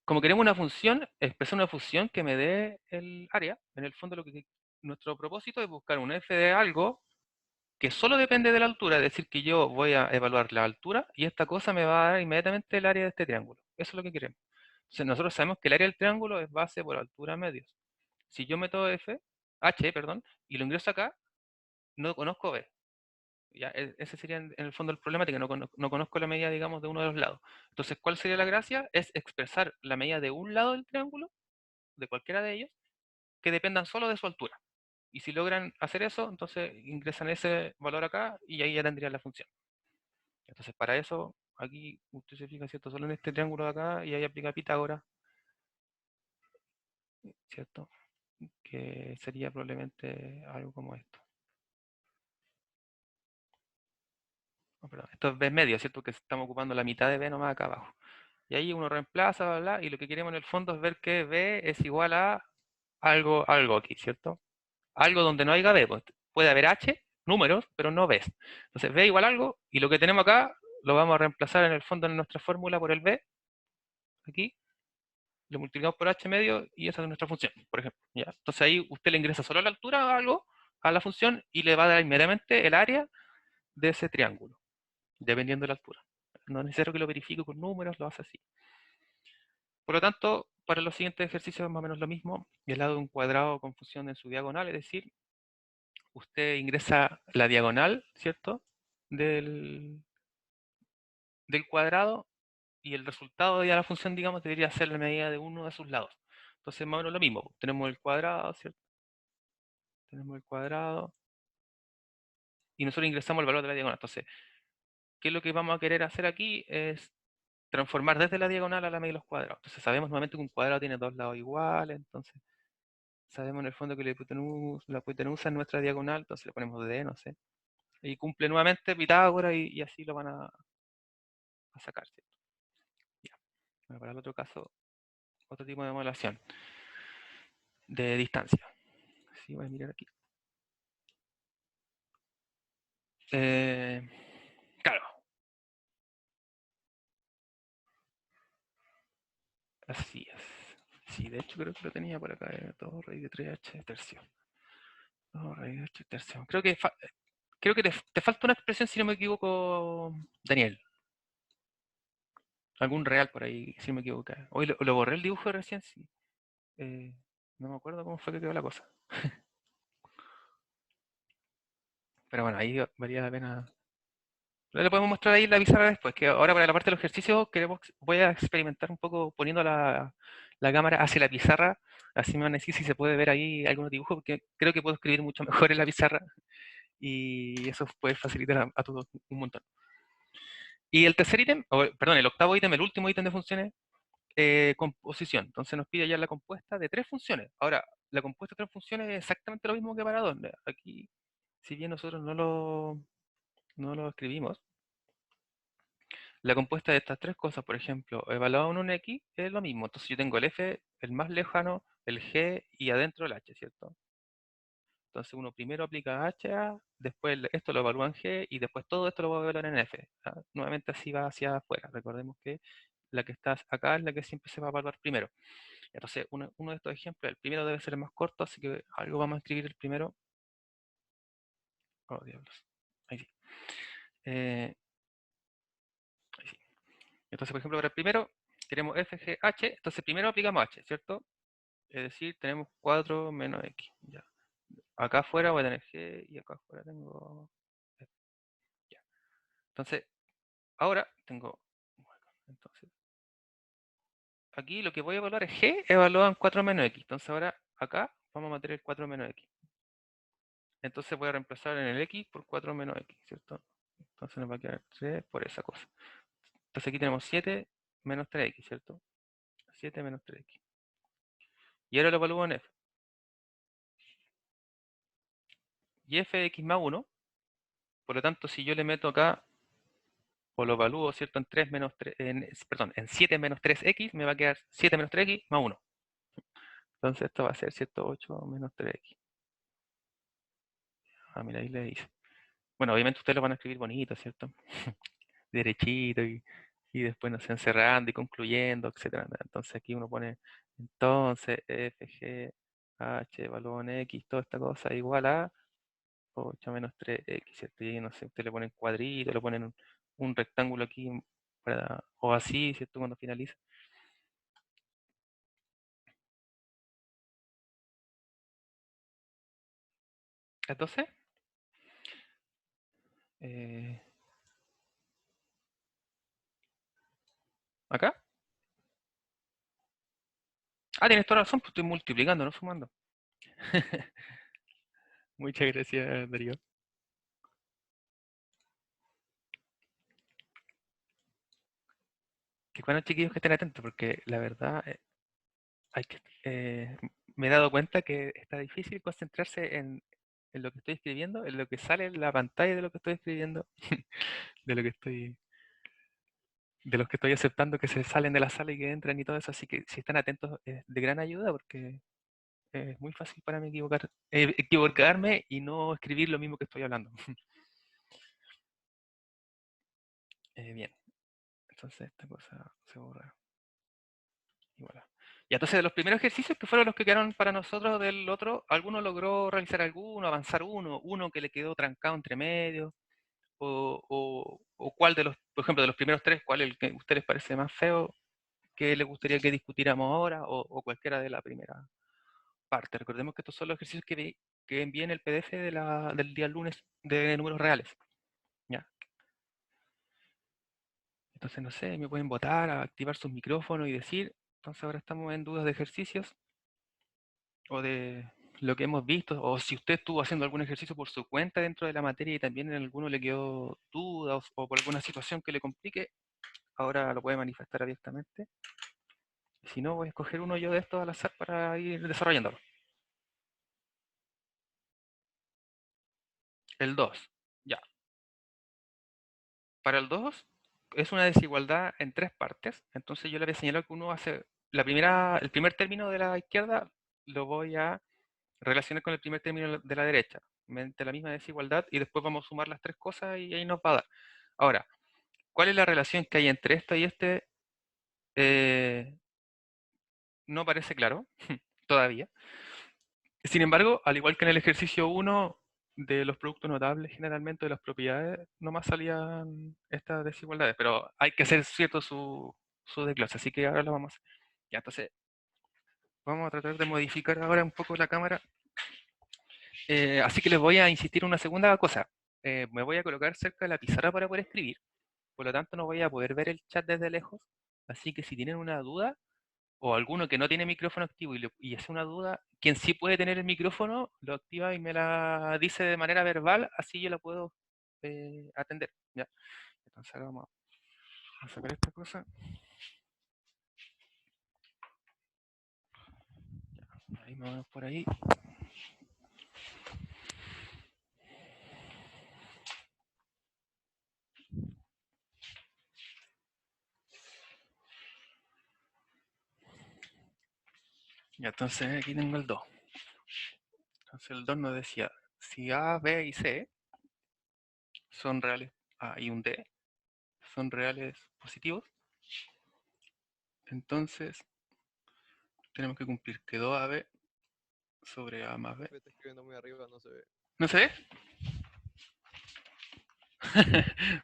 como queremos una función, expresar una función que me dé el área, en el fondo nuestro propósito es buscar un f de algo que solo depende de la altura, es decir, que yo voy a evaluar la altura y esta cosa me va a dar inmediatamente el área de este triángulo. Eso es lo que queremos. Entonces nosotros sabemos que el área del triángulo es base por altura medios. Si yo meto h, perdón, y lo ingreso acá, no conozco b. Ya, ese sería en el fondo el problema, de que no conozco la medida, digamos, de uno de los lados. Entonces, ¿cuál sería la gracia? Es expresar la medida de un lado del triángulo, de cualquiera de ellos, que dependan solo de su altura. Y si logran hacer eso, entonces ingresan ese valor acá y ahí ya tendrían la función. Entonces, para eso, aquí usted se fija, ¿cierto? Solo en este triángulo de acá y ahí aplica Pitágoras, ¿cierto? Que sería probablemente algo como esto. Oh, perdón, esto es B medio, ¿cierto? Que estamos ocupando la mitad de B nomás acá abajo. Y ahí uno reemplaza, bla, bla, y lo que queremos en el fondo es ver que B es igual a algo aquí, ¿cierto? Algo donde no haya B, pues puede haber H, números, pero no B. Entonces B igual a algo, y lo que tenemos acá lo vamos a reemplazar en el fondo en nuestra fórmula por el B, aquí, lo multiplicamos por H medio, y esa es nuestra función, por ejemplo. ¿Ya? Entonces ahí usted le ingresa solo la altura a algo, a la función, y le va a dar inmediatamente el área de ese triángulo, dependiendo de la altura. No es necesario que lo verifique con números, lo hace así. Por lo tanto, para los siguientes ejercicios es más o menos lo mismo. Y al lado de un cuadrado con función en su diagonal, es decir, usted ingresa la diagonal, ¿cierto? Del cuadrado, y el resultado de la función, digamos, debería ser la medida de uno de sus lados. Entonces, más o menos lo mismo. Tenemos el cuadrado, ¿cierto? Tenemos el cuadrado y nosotros ingresamos el valor de la diagonal. Entonces, ¿qué es lo que vamos a querer hacer aquí? Es transformar desde la diagonal a la medida de los cuadrados. Entonces, sabemos nuevamente que un cuadrado tiene dos lados iguales, entonces sabemos en el fondo que la hipotenusa es nuestra diagonal, entonces le ponemos D, no sé. Y cumple nuevamente Pitágoras y así lo van a sacar, ¿cierto? Ya. Bueno, para el otro caso, otro tipo de modelación de distancia. Sí, voy a mirar aquí. Claro, así es. Sí, de hecho creo que lo tenía por acá, 2 raíz de 3h tercio. 2 raíz de 8 tercio. Creo que te falta una expresión, si no me equivoco, Daniel. Algún real por ahí, si no me equivoco. Hoy lo borré el dibujo recién, sí. No me acuerdo cómo fue que quedó la cosa. Pero bueno, ahí valía la pena Le podemos mostrar ahí la pizarra después, que ahora para la parte de los ejercicios voy a experimentar un poco poniendo la cámara hacia la pizarra, así me van a decir si se puede ver ahí algunos dibujos, porque creo que puedo escribir mucho mejor en la pizarra y eso puede facilitar a todos un montón. Y el tercer ítem, perdón, el octavo ítem, el último ítem de funciones, composición. Entonces nos pide ya la compuesta de 3 funciones. Ahora, la compuesta de 3 funciones es exactamente lo mismo que para 2. Aquí, si bien nosotros no lo escribimos, la compuesta de estas 3 cosas, por ejemplo, evaluado en un X, es lo mismo. Entonces yo tengo el F, el más lejano, el G y adentro el H, ¿cierto? Entonces uno primero aplica HA, después esto lo evalúa en G y después todo esto lo va a evaluar en F. Nuevamente así va hacia afuera. Recordemos que la que está acá es la que siempre se va a evaluar primero. Entonces uno de estos ejemplos, el primero debe ser el más corto, así que algo vamos a escribir el primero. Oh, diablos. Ahí sí. Ahí sí. Entonces, por ejemplo, para el primero tenemos F, G, H. Entonces primero aplicamos H, ¿cierto? Es decir, tenemos 4 menos X. Ya. Acá afuera voy a tener G y acá afuera tengo F. Ya. Entonces, ahora tengo... Entonces, aquí lo que voy a evaluar es G evaluado en 4 menos X. Entonces ahora acá vamos a meter el 4 menos X. Entonces voy a reemplazar en el X por 4 menos X, ¿cierto? Entonces nos va a quedar 3 por esa cosa. Entonces aquí tenemos 7 menos 3X, ¿cierto? 7 menos 3X. Y ahora lo evalúo en F. Y F de X más 1, por lo tanto, si yo le meto acá, o lo evalúo, ¿cierto? En 3 menos 3, perdón, en 7 menos 3X, me va a quedar 7 menos 3X más 1. Entonces esto va a ser, ¿cierto? 8 menos 3X. Ah, mira, ahí le dice. Bueno, obviamente ustedes lo van a escribir bonito, ¿cierto? Derechito y después, no sé, cerrando y concluyendo, etcétera. Entonces aquí uno pone, entonces, F, G, H, balón X, toda esta cosa igual a 8 menos 3X, ¿cierto? Y no sé, usted le ponen cuadrito, le ponen un rectángulo aquí, o así, ¿cierto? Cuando finaliza. Entonces, eh, acá. Ah, tienes toda la razón, pues estoy multiplicando, no sumando. Muchas gracias, Darío. Que bueno, chiquillos, que estén atentos, porque la verdad, hay que, me he dado cuenta que está difícil concentrarse en lo que estoy escribiendo, en lo que sale en la pantalla de lo que estoy escribiendo, de lo que estoy, de los que estoy aceptando que se salen de la sala y que entran y todo eso. Así que si están atentos es de gran ayuda porque es muy fácil para mí equivocarme y no escribir lo mismo que estoy hablando. Bien, entonces esta cosa se borra. Y voilà. Y entonces de los primeros ejercicios que fueron los que quedaron para nosotros del otro, alguno logró realizar alguno, avanzar uno que le quedó trancado entre medio, o cuál de los, por ejemplo, de los primeros 3, cuál es el que a ustedes les parece más feo, que les gustaría que discutiéramos ahora, o cualquiera de la primera parte. Recordemos que estos son los ejercicios que envié en el PDF del día lunes de números reales. ¿Ya? Entonces, no sé, me pueden votar, a activar sus micrófonos y decir. Entonces ahora estamos en dudas de ejercicios o de lo que hemos visto, o si usted estuvo haciendo algún ejercicio por su cuenta dentro de la materia y también en alguno le quedó duda o por alguna situación que le complique, ahora lo puede manifestar abiertamente. Si no, voy a escoger uno yo de estos al azar para ir desarrollándolo. El 2. Ya. Para el 2 es una desigualdad en 3 partes. Entonces yo le voy a señalar que uno hace el primer término de la izquierda lo voy a relacionar con el primer término de la derecha, mediante la misma desigualdad, y después vamos a sumar las 3 cosas y ahí nos va a dar. Ahora, ¿cuál es la relación que hay entre esto y este? Eh, no parece claro todavía. Sin embargo, al igual que en el ejercicio 1 de los productos notables, generalmente de las propiedades, nomás salían estas desigualdades, pero hay que hacer cierto su desglose, así que ahora lo vamos a hacer. Ya, entonces, vamos a tratar de modificar ahora un poco la cámara. Así que les voy a insistir en una segunda cosa. me voy a colocar cerca de la pizarra para poder escribir, por lo tanto no voy a poder ver el chat desde lejos, así que si tienen una duda, o alguno que no tiene micrófono activo y hace una duda, quien sí puede tener el micrófono, lo activa y me la dice de manera verbal, así yo la puedo atender. ¿Ya? Entonces ahora vamos a sacar esta cosa. Ya, ahí más o menos por ahí. Ya, entonces aquí tengo el 2. Entonces el 2 nos decía, si A, B y C son reales, A y un D son reales positivos, entonces tenemos que cumplir que 2AB sobre A más B. Me está escribiendo muy arriba, no se ve. ¿No se ve?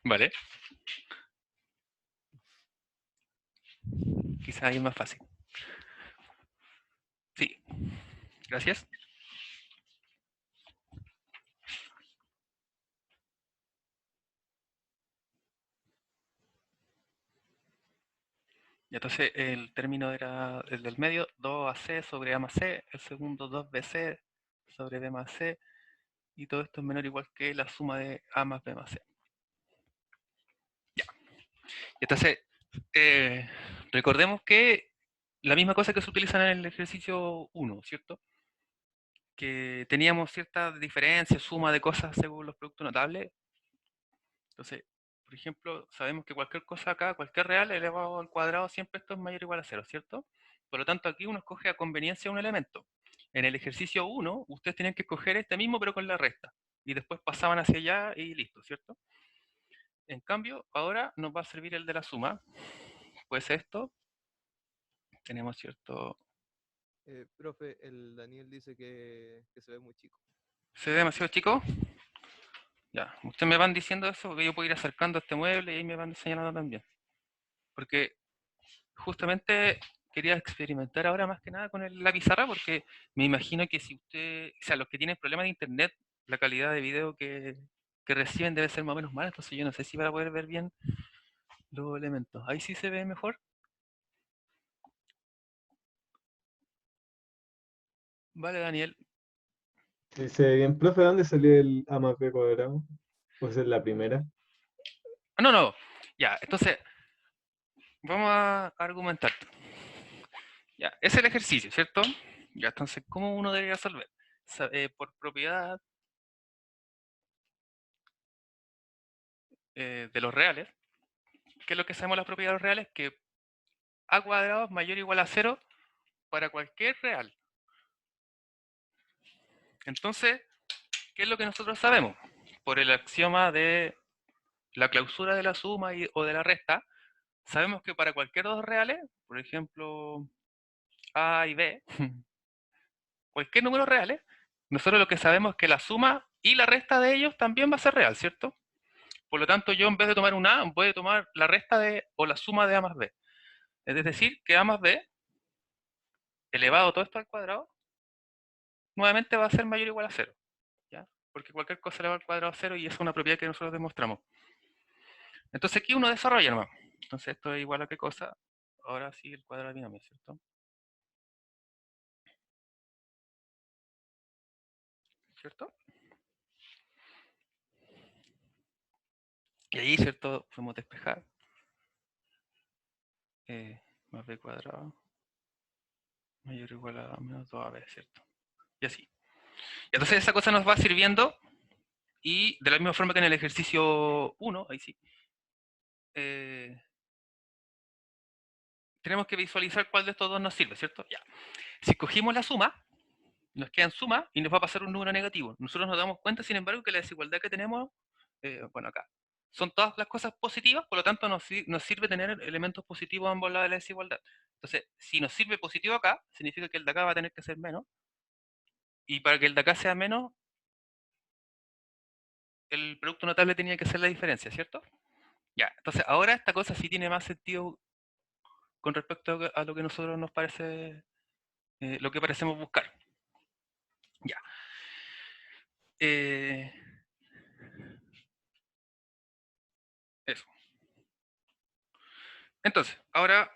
Vale. Quizás ahí es más fácil. Sí. Gracias. Y entonces el término era el del medio, 2AC sobre A más C, el segundo 2BC sobre B más C, y todo esto es menor o igual que la suma de A más B más C. Ya. Entonces, recordemos que la misma cosa que se utiliza en el ejercicio 1, ¿cierto? Que teníamos ciertas diferencias, suma de cosas según los productos notables. Entonces, por ejemplo, sabemos que cualquier cosa acá, cualquier real elevado al cuadrado, siempre esto es mayor o igual a 0, ¿cierto? Por lo tanto, aquí uno escoge a conveniencia un elemento. En el ejercicio 1, ustedes tenían que escoger este mismo, pero con la resta. Y después pasaban hacia allá y listo, ¿cierto? En cambio, ahora nos va a servir el de la suma. Pues esto, tenemos cierto... Profe, el Daniel dice que se ve muy chico. ¿Se ve demasiado chico? Ya, ustedes me van diciendo eso porque yo puedo ir acercando a este mueble y ahí me van señalando también. Porque justamente quería experimentar ahora más que nada con la pizarra porque me imagino que si usted, o sea, los que tienen problemas de internet, la calidad de video que reciben debe ser más o menos mala, entonces yo no sé si van a poder ver bien los elementos. Ahí sí se ve mejor. Vale, Daniel. Sí, se ve bien. Profe, ¿dónde salió el A más B cuadrado? Pues es la primera. Ah, no, no. Ya, entonces vamos a argumentar. Ya, es el ejercicio, ¿cierto? Ya, entonces, ¿cómo uno debería resolver? Por propiedad de los reales. ¿Qué es lo que sabemos de las propiedades reales? Que a cuadrado es mayor o igual a 0 para cualquier real. Entonces, ¿qué es lo que nosotros sabemos? Por el axioma de la clausura de la suma o de la resta, sabemos que para cualquier dos reales, por ejemplo, A y B, cualquier número reales, nosotros lo que sabemos es que la suma y la resta de ellos también va a ser real, ¿cierto? Por lo tanto, yo en vez de tomar un A, voy a tomar la resta de, o la suma de A más B. Es decir, que A más B, elevado todo esto al cuadrado, nuevamente va a ser mayor o igual a 0. ¿Ya? Porque cualquier cosa elevada al cuadrado a 0 y es una propiedad que nosotros demostramos. Entonces aquí uno desarrolla nomás. Entonces esto es igual a qué cosa. Ahora sí el cuadrado de binomio, ¿cierto? ¿Cierto? Y ahí, ¿cierto? Podemos despejar. Más b cuadrado mayor o igual a menos 2ab, ¿cierto? Y así. Y entonces esa cosa nos va sirviendo y de la misma forma que en el ejercicio 1, ahí sí, tenemos que visualizar cuál de estos dos nos sirve, ¿cierto? Ya. Si cogimos la suma, nos queda en suma y nos va a pasar un número negativo. Nosotros nos damos cuenta, sin embargo, que la desigualdad que tenemos, bueno, acá, son todas las cosas positivas, por lo tanto nos sirve tener elementos positivos a ambos lados de la desigualdad. Entonces, si nos sirve positivo acá, significa que el de acá va a tener que ser menos, y para que el de acá sea menos, el producto notable tenía que ser la diferencia, ¿cierto? Ya, entonces ahora esta cosa sí tiene más sentido con respecto a lo que nosotros nos parece, lo que parecemos buscar. Ya. Entonces, ahora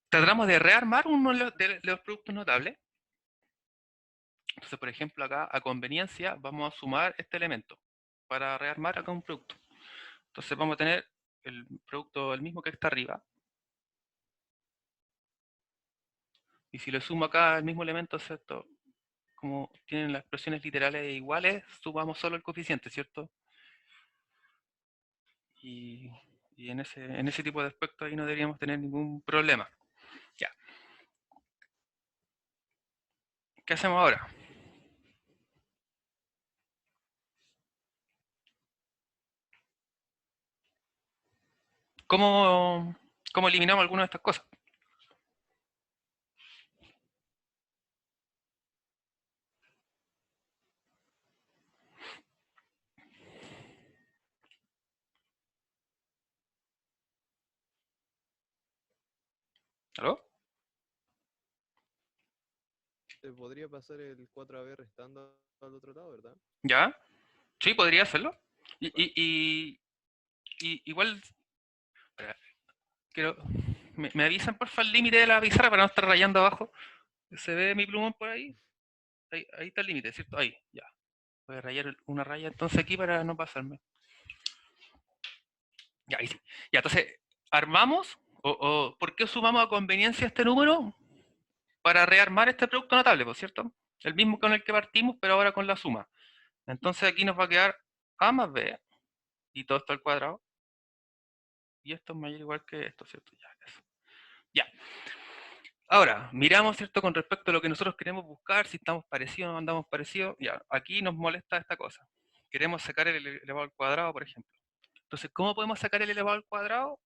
tratamos de rearmar uno de los productos notables. Entonces, por ejemplo, acá a conveniencia vamos a sumar este elemento para rearmar acá un producto. Entonces vamos a tener el producto el mismo que está arriba. Y si le sumo acá el mismo elemento, ¿cierto? Como tienen las expresiones literales iguales, sumamos solo el coeficiente, ¿cierto? Y en ese tipo de aspectos ahí no deberíamos tener ningún problema. Ya. ¿Qué hacemos ahora? ¿Cómo eliminamos alguna de estas cosas? ¿Aló? Se podría pasar el 4AB restando al otro lado, ¿verdad? ¿Ya? Sí, podría hacerlo. Vale. Igual, espera, quiero, me avisan porfa el límite de la pizarra para no estar rayando abajo. ¿Se ve mi plumón por ahí? Ahí está el límite, ¿cierto? Ahí, ya. Voy a rayar una raya entonces aquí para no pasarme. Ya, ahí sí. Ya, entonces, armamos, ¿por qué sumamos a conveniencia este número? Para rearmar este producto notable, ¿por cierto? El mismo con el que partimos, pero ahora con la suma. Entonces aquí nos va a quedar A más B, y todo esto al cuadrado. Y esto es mayor o igual que esto, ¿cierto? Ya, eso. Ya. Ahora, miramos, ¿cierto? Con respecto a lo que nosotros queremos buscar, si estamos parecidos o no andamos parecidos. Ya, aquí nos molesta esta cosa. Queremos sacar el elevado al cuadrado, por ejemplo. Entonces, ¿cómo podemos sacar el elevado al cuadrado?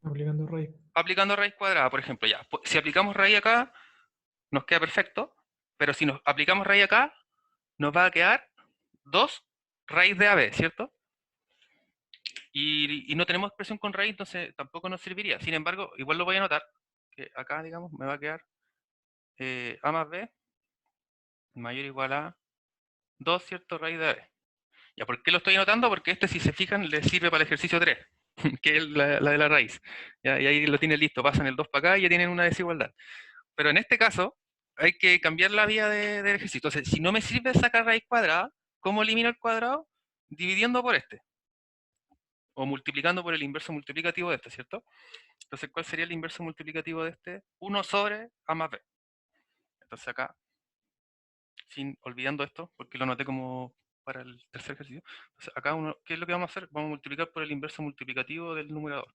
Aplicando raíz. Aplicando raíz cuadrada, por ejemplo. Ya, si aplicamos raíz acá, nos queda perfecto. Pero si nos aplicamos raíz acá, nos va a quedar 2 raíz de AB, ¿cierto? Y no tenemos expresión con raíz, entonces tampoco nos serviría. Sin embargo, igual lo voy a anotar, que acá, digamos, me va a quedar A más B mayor o igual a 2, ¿cierto? Raíz de AB. ¿Ya por qué lo estoy anotando? Porque este, si se fijan, le sirve para el ejercicio 3, que es la de la raíz. ¿Ya? Y ahí lo tienen listo, pasan el 2 para acá y ya tienen una desigualdad. Pero en este caso, hay que cambiar la vía del ejercicio. Entonces, si no me sirve sacar raíz cuadrada, ¿cómo elimino el cuadrado? Dividiendo por este. O multiplicando por el inverso multiplicativo de este, ¿cierto? Entonces, ¿cuál sería el inverso multiplicativo de este? 1 sobre A más B. Entonces acá, olvidando esto, porque lo anoté como para el tercer ejercicio. Entonces acá, ¿qué es lo que vamos a hacer? Vamos a multiplicar por el inverso multiplicativo del numerador.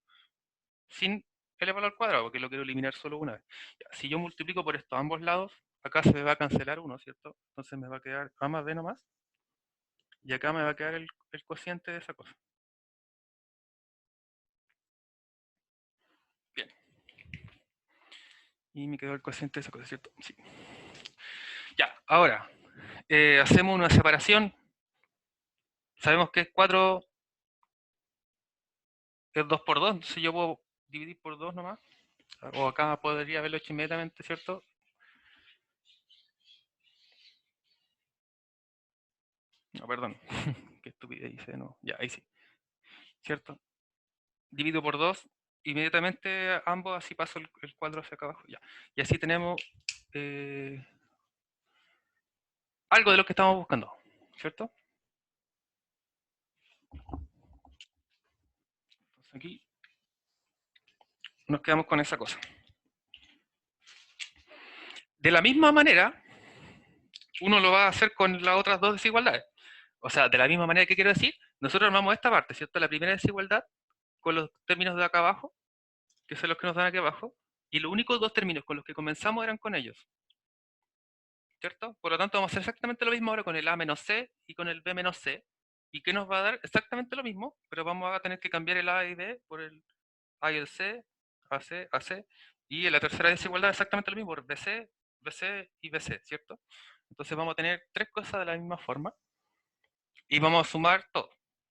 Sin elevarlo al cuadrado, porque lo quiero eliminar solo una vez. Ya, si yo multiplico por esto a ambos lados, acá se me va a cancelar 1, ¿cierto? Entonces me va a quedar A más B nomás. Y acá me va a quedar el cociente de esa cosa. Bien. Y me quedó el cociente de esa cosa, ¿cierto? Sí. Ya, ahora, hacemos una separación. Sabemos que es 4, es 2 por 2, entonces yo puedo dividir por 2 nomás. O acá podría haberlo hecho inmediatamente, ¿cierto? No, perdón. Qué estupidez hice, no. Ya, ahí sí. ¿Cierto? Divido por 2, inmediatamente ambos, así paso el cuadro hacia acá abajo. Ya. Y así tenemos algo de lo que estamos buscando, ¿cierto? Entonces aquí nos quedamos con esa cosa. De la misma manera, uno lo va a hacer con las otras dos desigualdades. O sea, de la misma manera que quiero decir, nosotros armamos esta parte, ¿cierto? La primera desigualdad con los términos de acá abajo, que son los que nos dan aquí abajo, y los únicos dos términos con los que comenzamos eran con ellos, ¿cierto? Por lo tanto, vamos a hacer exactamente lo mismo ahora con el A menos C y con el B menos C, y que nos va a dar exactamente lo mismo, pero vamos a tener que cambiar el A y B por el A y el C, AC, AC, y en la tercera desigualdad exactamente lo mismo, por BC, BC y BC, ¿cierto? Entonces vamos a tener tres cosas de la misma forma, y vamos a sumar todo.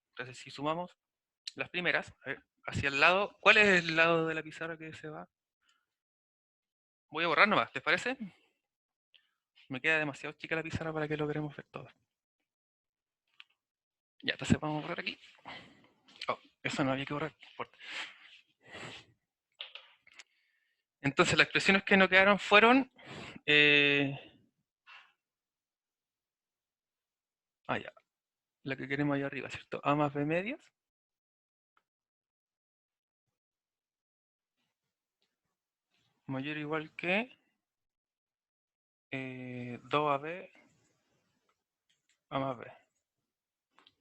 Entonces, si sumamos las primeras, a ver, hacia el lado, ¿cuál es el lado de la pizarra que se va? Voy a borrar nomás, ¿te parece? Me queda demasiado chica la pizarra para que logremos ver todo. Ya, entonces vamos a borrar aquí. Oh, Eso no había que borrar. No importa. Entonces, las expresiones que no quedaron fueron... ya. La que queremos ahí arriba, ¿cierto? A más B medias. Mayor o igual que 2AB A más B.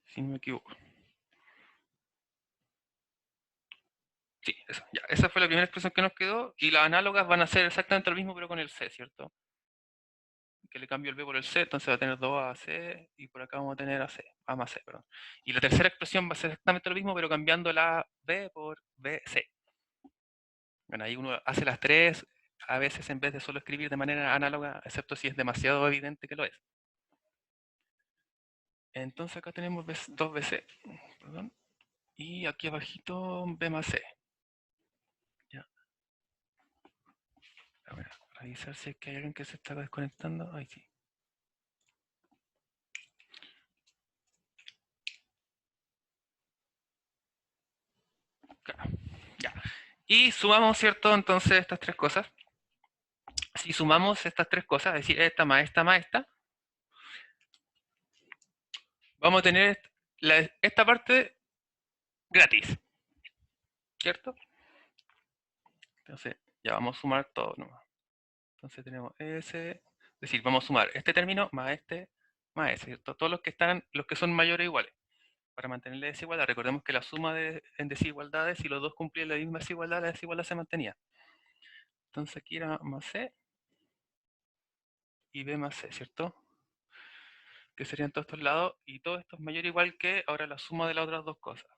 Si no me equivoco. Sí, eso, ya. Esa fue la primera expresión que nos quedó. Y las análogas van a ser exactamente lo mismo, pero con el C, ¿cierto? Que le cambio el B por el C, entonces va a tener 2AC y por acá vamos a tener AC, A más C, perdón. Y la tercera expresión va a ser exactamente lo mismo, pero cambiando la B por BC. Bueno, ahí uno hace las tres, a veces en vez de solo escribir de manera análoga, excepto si es demasiado evidente que lo es. Entonces acá tenemos 2BC, perdón, y aquí abajito B más C. Ya. A ver, revisar si es que hay alguien que se está desconectando. Ahí sí. Claro. Ya. Y sumamos, ¿cierto? Entonces estas tres cosas. Si sumamos estas tres cosas, es decir, esta más esta más esta, vamos a tener esta parte gratis, ¿cierto? Entonces, ya vamos a sumar todo nomás. Entonces tenemos ese, es decir, vamos a sumar este término más este, más ese, ¿cierto? Todos los que son mayores o iguales. Para mantener la desigualdad, recordemos que la suma en desigualdades, si los dos cumplían la misma desigualdad, la desigualdad se mantenía. Entonces aquí era más C y B más C, ¿cierto? Que serían todos estos lados, y todo esto es mayor o igual que ahora la suma de las otras dos cosas.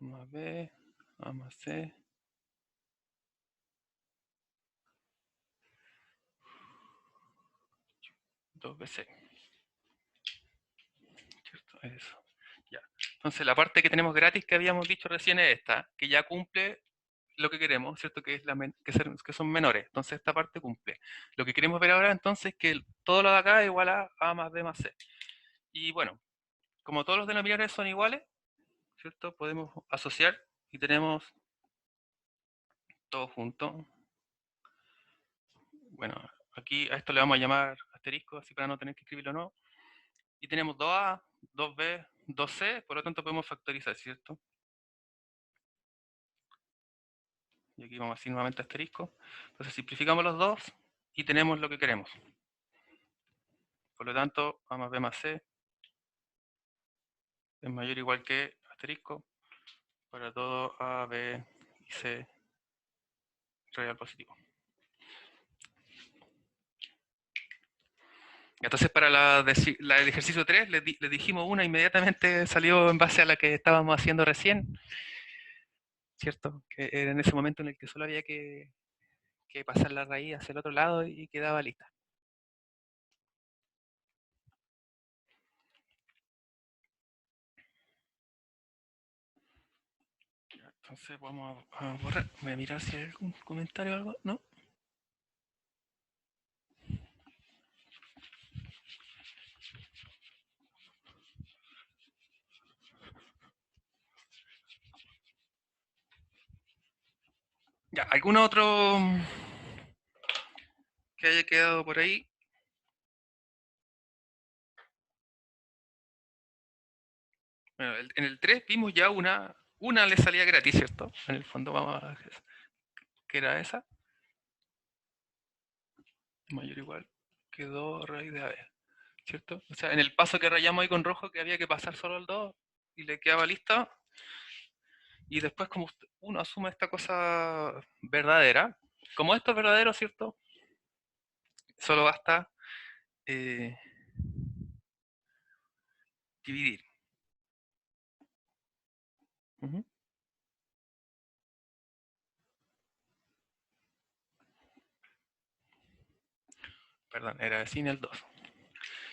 A más B, A más C. 2BC. ¿Cierto? Eso. Ya. Entonces la parte que tenemos gratis que habíamos dicho recién es esta, que ya cumple lo que queremos, ¿cierto? Que, es que son menores. Entonces esta parte cumple. Lo que queremos ver ahora entonces es que todo lo de acá es igual a A más B más C. Y bueno, como todos los denominadores son iguales, ¿cierto? Podemos asociar y tenemos todo junto. Bueno, aquí a esto le vamos a llamar asterisco, así para no tener que escribirlo, ¿no? Y tenemos 2A, 2B, 2C, por lo tanto podemos factorizar, ¿cierto? Y aquí vamos a decir nuevamente asterisco. Entonces simplificamos los dos y tenemos lo que queremos. Por lo tanto, A más B más C es mayor o igual que asterisco para todo A, B y C real positivo. Entonces para el ejercicio 3 le dijimos una, inmediatamente salió en base a la que estábamos haciendo recién, ¿cierto? Que era en ese momento en el que solo había que pasar la raíz hacia el otro lado y quedaba lista. Entonces vamos a borrar, voy a mirar si hay algún comentario o algo, ¿no? Ya, ¿algún otro que haya quedado por ahí? Bueno, en el 3 vimos ya una le salía gratis, ¿cierto? En el fondo vamos a... que era esa. Mayor o igual que 2 raíz de AB, ¿cierto? O sea, en el paso que rayamos ahí con rojo que había que pasar solo el 2 y le quedaba lista. Y después como uno asume esta cosa verdadera, como esto es verdadero, ¿cierto? Solo basta dividir. Perdón, era sin el 2.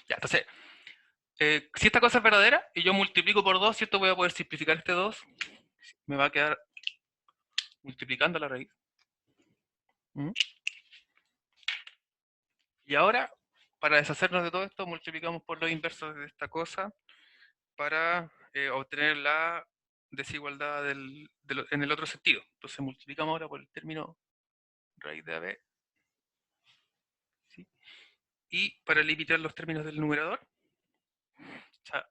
Ya, entonces, si esta cosa es verdadera y yo multiplico por 2, ¿cierto? Voy a poder simplificar este 2. Me va a quedar multiplicando la raíz. Y ahora, para deshacernos de todo esto, multiplicamos por los inversos de esta cosa para obtener la desigualdad en el otro sentido. Entonces multiplicamos ahora por el término raíz de AB. ¿Sí? Y para limitar los términos del numerador, o sea,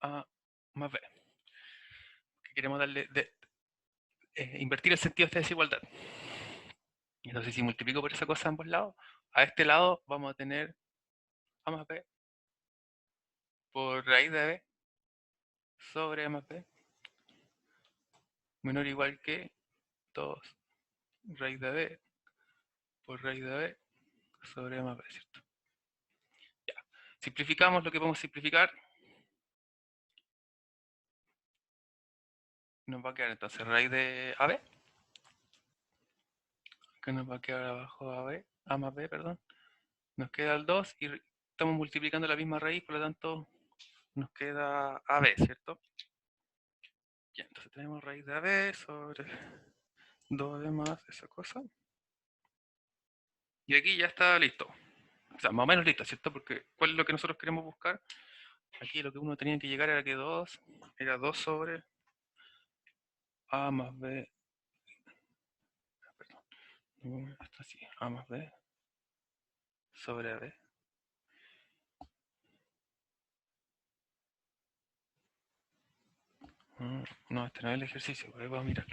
A más B. Que queremos darle invertir el sentido de esta desigualdad. Entonces si multiplico por esa cosa a ambos lados, a este lado vamos a tener A más B por raíz de B sobre A más B menor o igual que 2 raíz de B por raíz de B sobre A más B, ¿cierto? Ya. Simplificamos lo que podemos simplificar. Nos va a quedar entonces raíz de AB, que nos va a quedar abajo A más B, perdón. Nos queda el 2 y estamos multiplicando la misma raíz, por lo tanto nos queda AB, ¿cierto? Ya, entonces tenemos raíz de AB sobre 2AB más esa cosa. Y aquí ya está listo. O sea, más o menos listo, ¿cierto? Porque ¿cuál es lo que nosotros queremos buscar? Aquí lo que uno tenía que llegar era que 2 era 2 sobre A más B. Perdón. Esto así, A más B sobre AB. No, este no es el ejercicio, ahí vamos a mirar.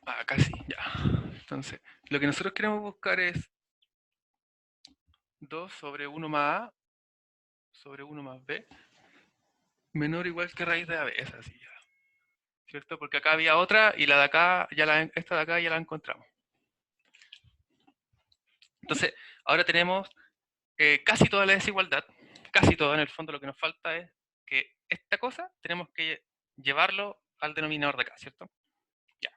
Acá sí, ya. Entonces, lo que nosotros queremos buscar es 2 sobre 1 más A sobre 1 más B menor o igual que raíz de AB. Es así ya. ¿Cierto? Porque acá había otra y la de acá, esta de acá ya la encontramos. Entonces, ahora tenemos casi toda la desigualdad. Casi toda, en el fondo lo que nos falta es que esta cosa tenemos que llevarlo al denominador de acá, ¿cierto? Ya.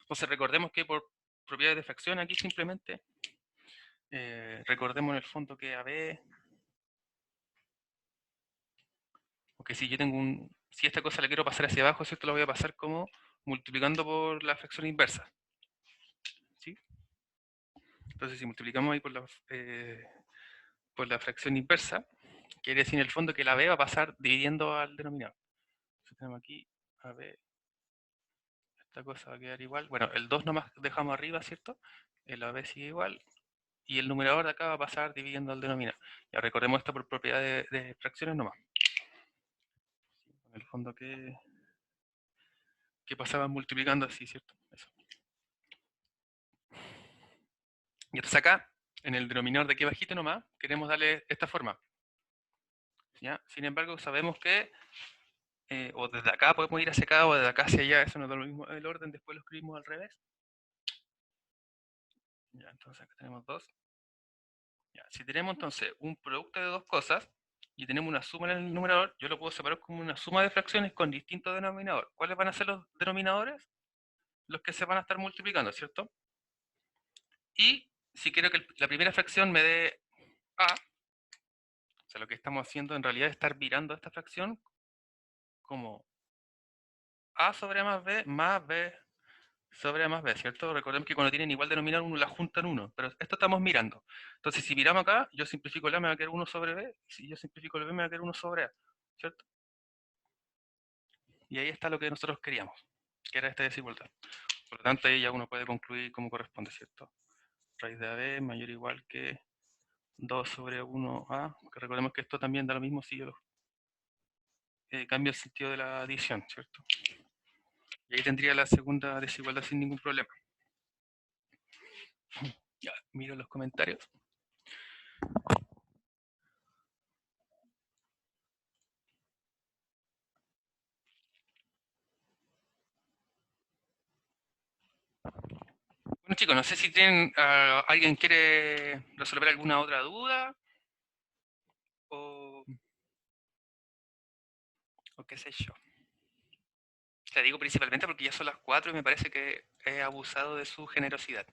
Entonces recordemos que por propiedades de fracción aquí simplemente recordemos en el fondo que AB, o que si yo tengo si esta cosa la quiero pasar hacia abajo, ¿cierto? La voy a pasar como multiplicando por la fracción inversa. ¿Sí? Entonces si multiplicamos ahí por la fracción inversa, quiere decir en el fondo que la B va a pasar dividiendo al denominador. Entonces tenemos aquí AB, esta cosa va a quedar igual. Bueno, el 2 nomás dejamos arriba, ¿cierto? El AB sigue igual. Y el numerador de acá va a pasar dividiendo al denominador. Ya recordemos esto por propiedad de fracciones nomás. En el fondo que pasaban multiplicando así, ¿cierto? Eso. Y entonces acá, en el denominador de aquí bajito nomás, queremos darle esta forma. ¿Ya? Sin embargo, sabemos que o desde acá podemos ir hacia acá o desde acá hacia allá, eso nos da lo mismo el orden, después lo escribimos al revés. Ya, entonces acá tenemos 2. Ya, si tenemos entonces un producto de dos cosas y tenemos una suma en el numerador, yo lo puedo separar como una suma de fracciones con distintos denominadores. ¿Cuáles van a ser los denominadores? Los que se van a estar multiplicando, ¿cierto? Y si quiero que la primera fracción me dé A, o sea, lo que estamos haciendo en realidad es estar virando esta fracción como A sobre A más B sobre A más B, ¿cierto? Recordemos que cuando tienen igual denominador uno la junta en uno, pero esto estamos mirando. Entonces si miramos acá, yo simplifico el A, me va a quedar 1 sobre B, y si yo simplifico el B, me va a quedar 1 sobre A, ¿cierto? Y ahí está lo que nosotros queríamos, que era esta desigualdad. Por lo tanto, ahí ya uno puede concluir como corresponde, ¿cierto? Raíz de AB mayor o igual que 2 sobre 1A, que recordemos que esto también da lo mismo si yo cambio el sentido de la adición, ¿cierto? Y ahí tendría la segunda desigualdad sin ningún problema. Ya, miro los comentarios. Bueno chicos, no sé si tienen, alguien quiere resolver alguna otra duda o qué sé yo. Te digo principalmente porque ya son las 4 y me parece que he abusado de su generosidad.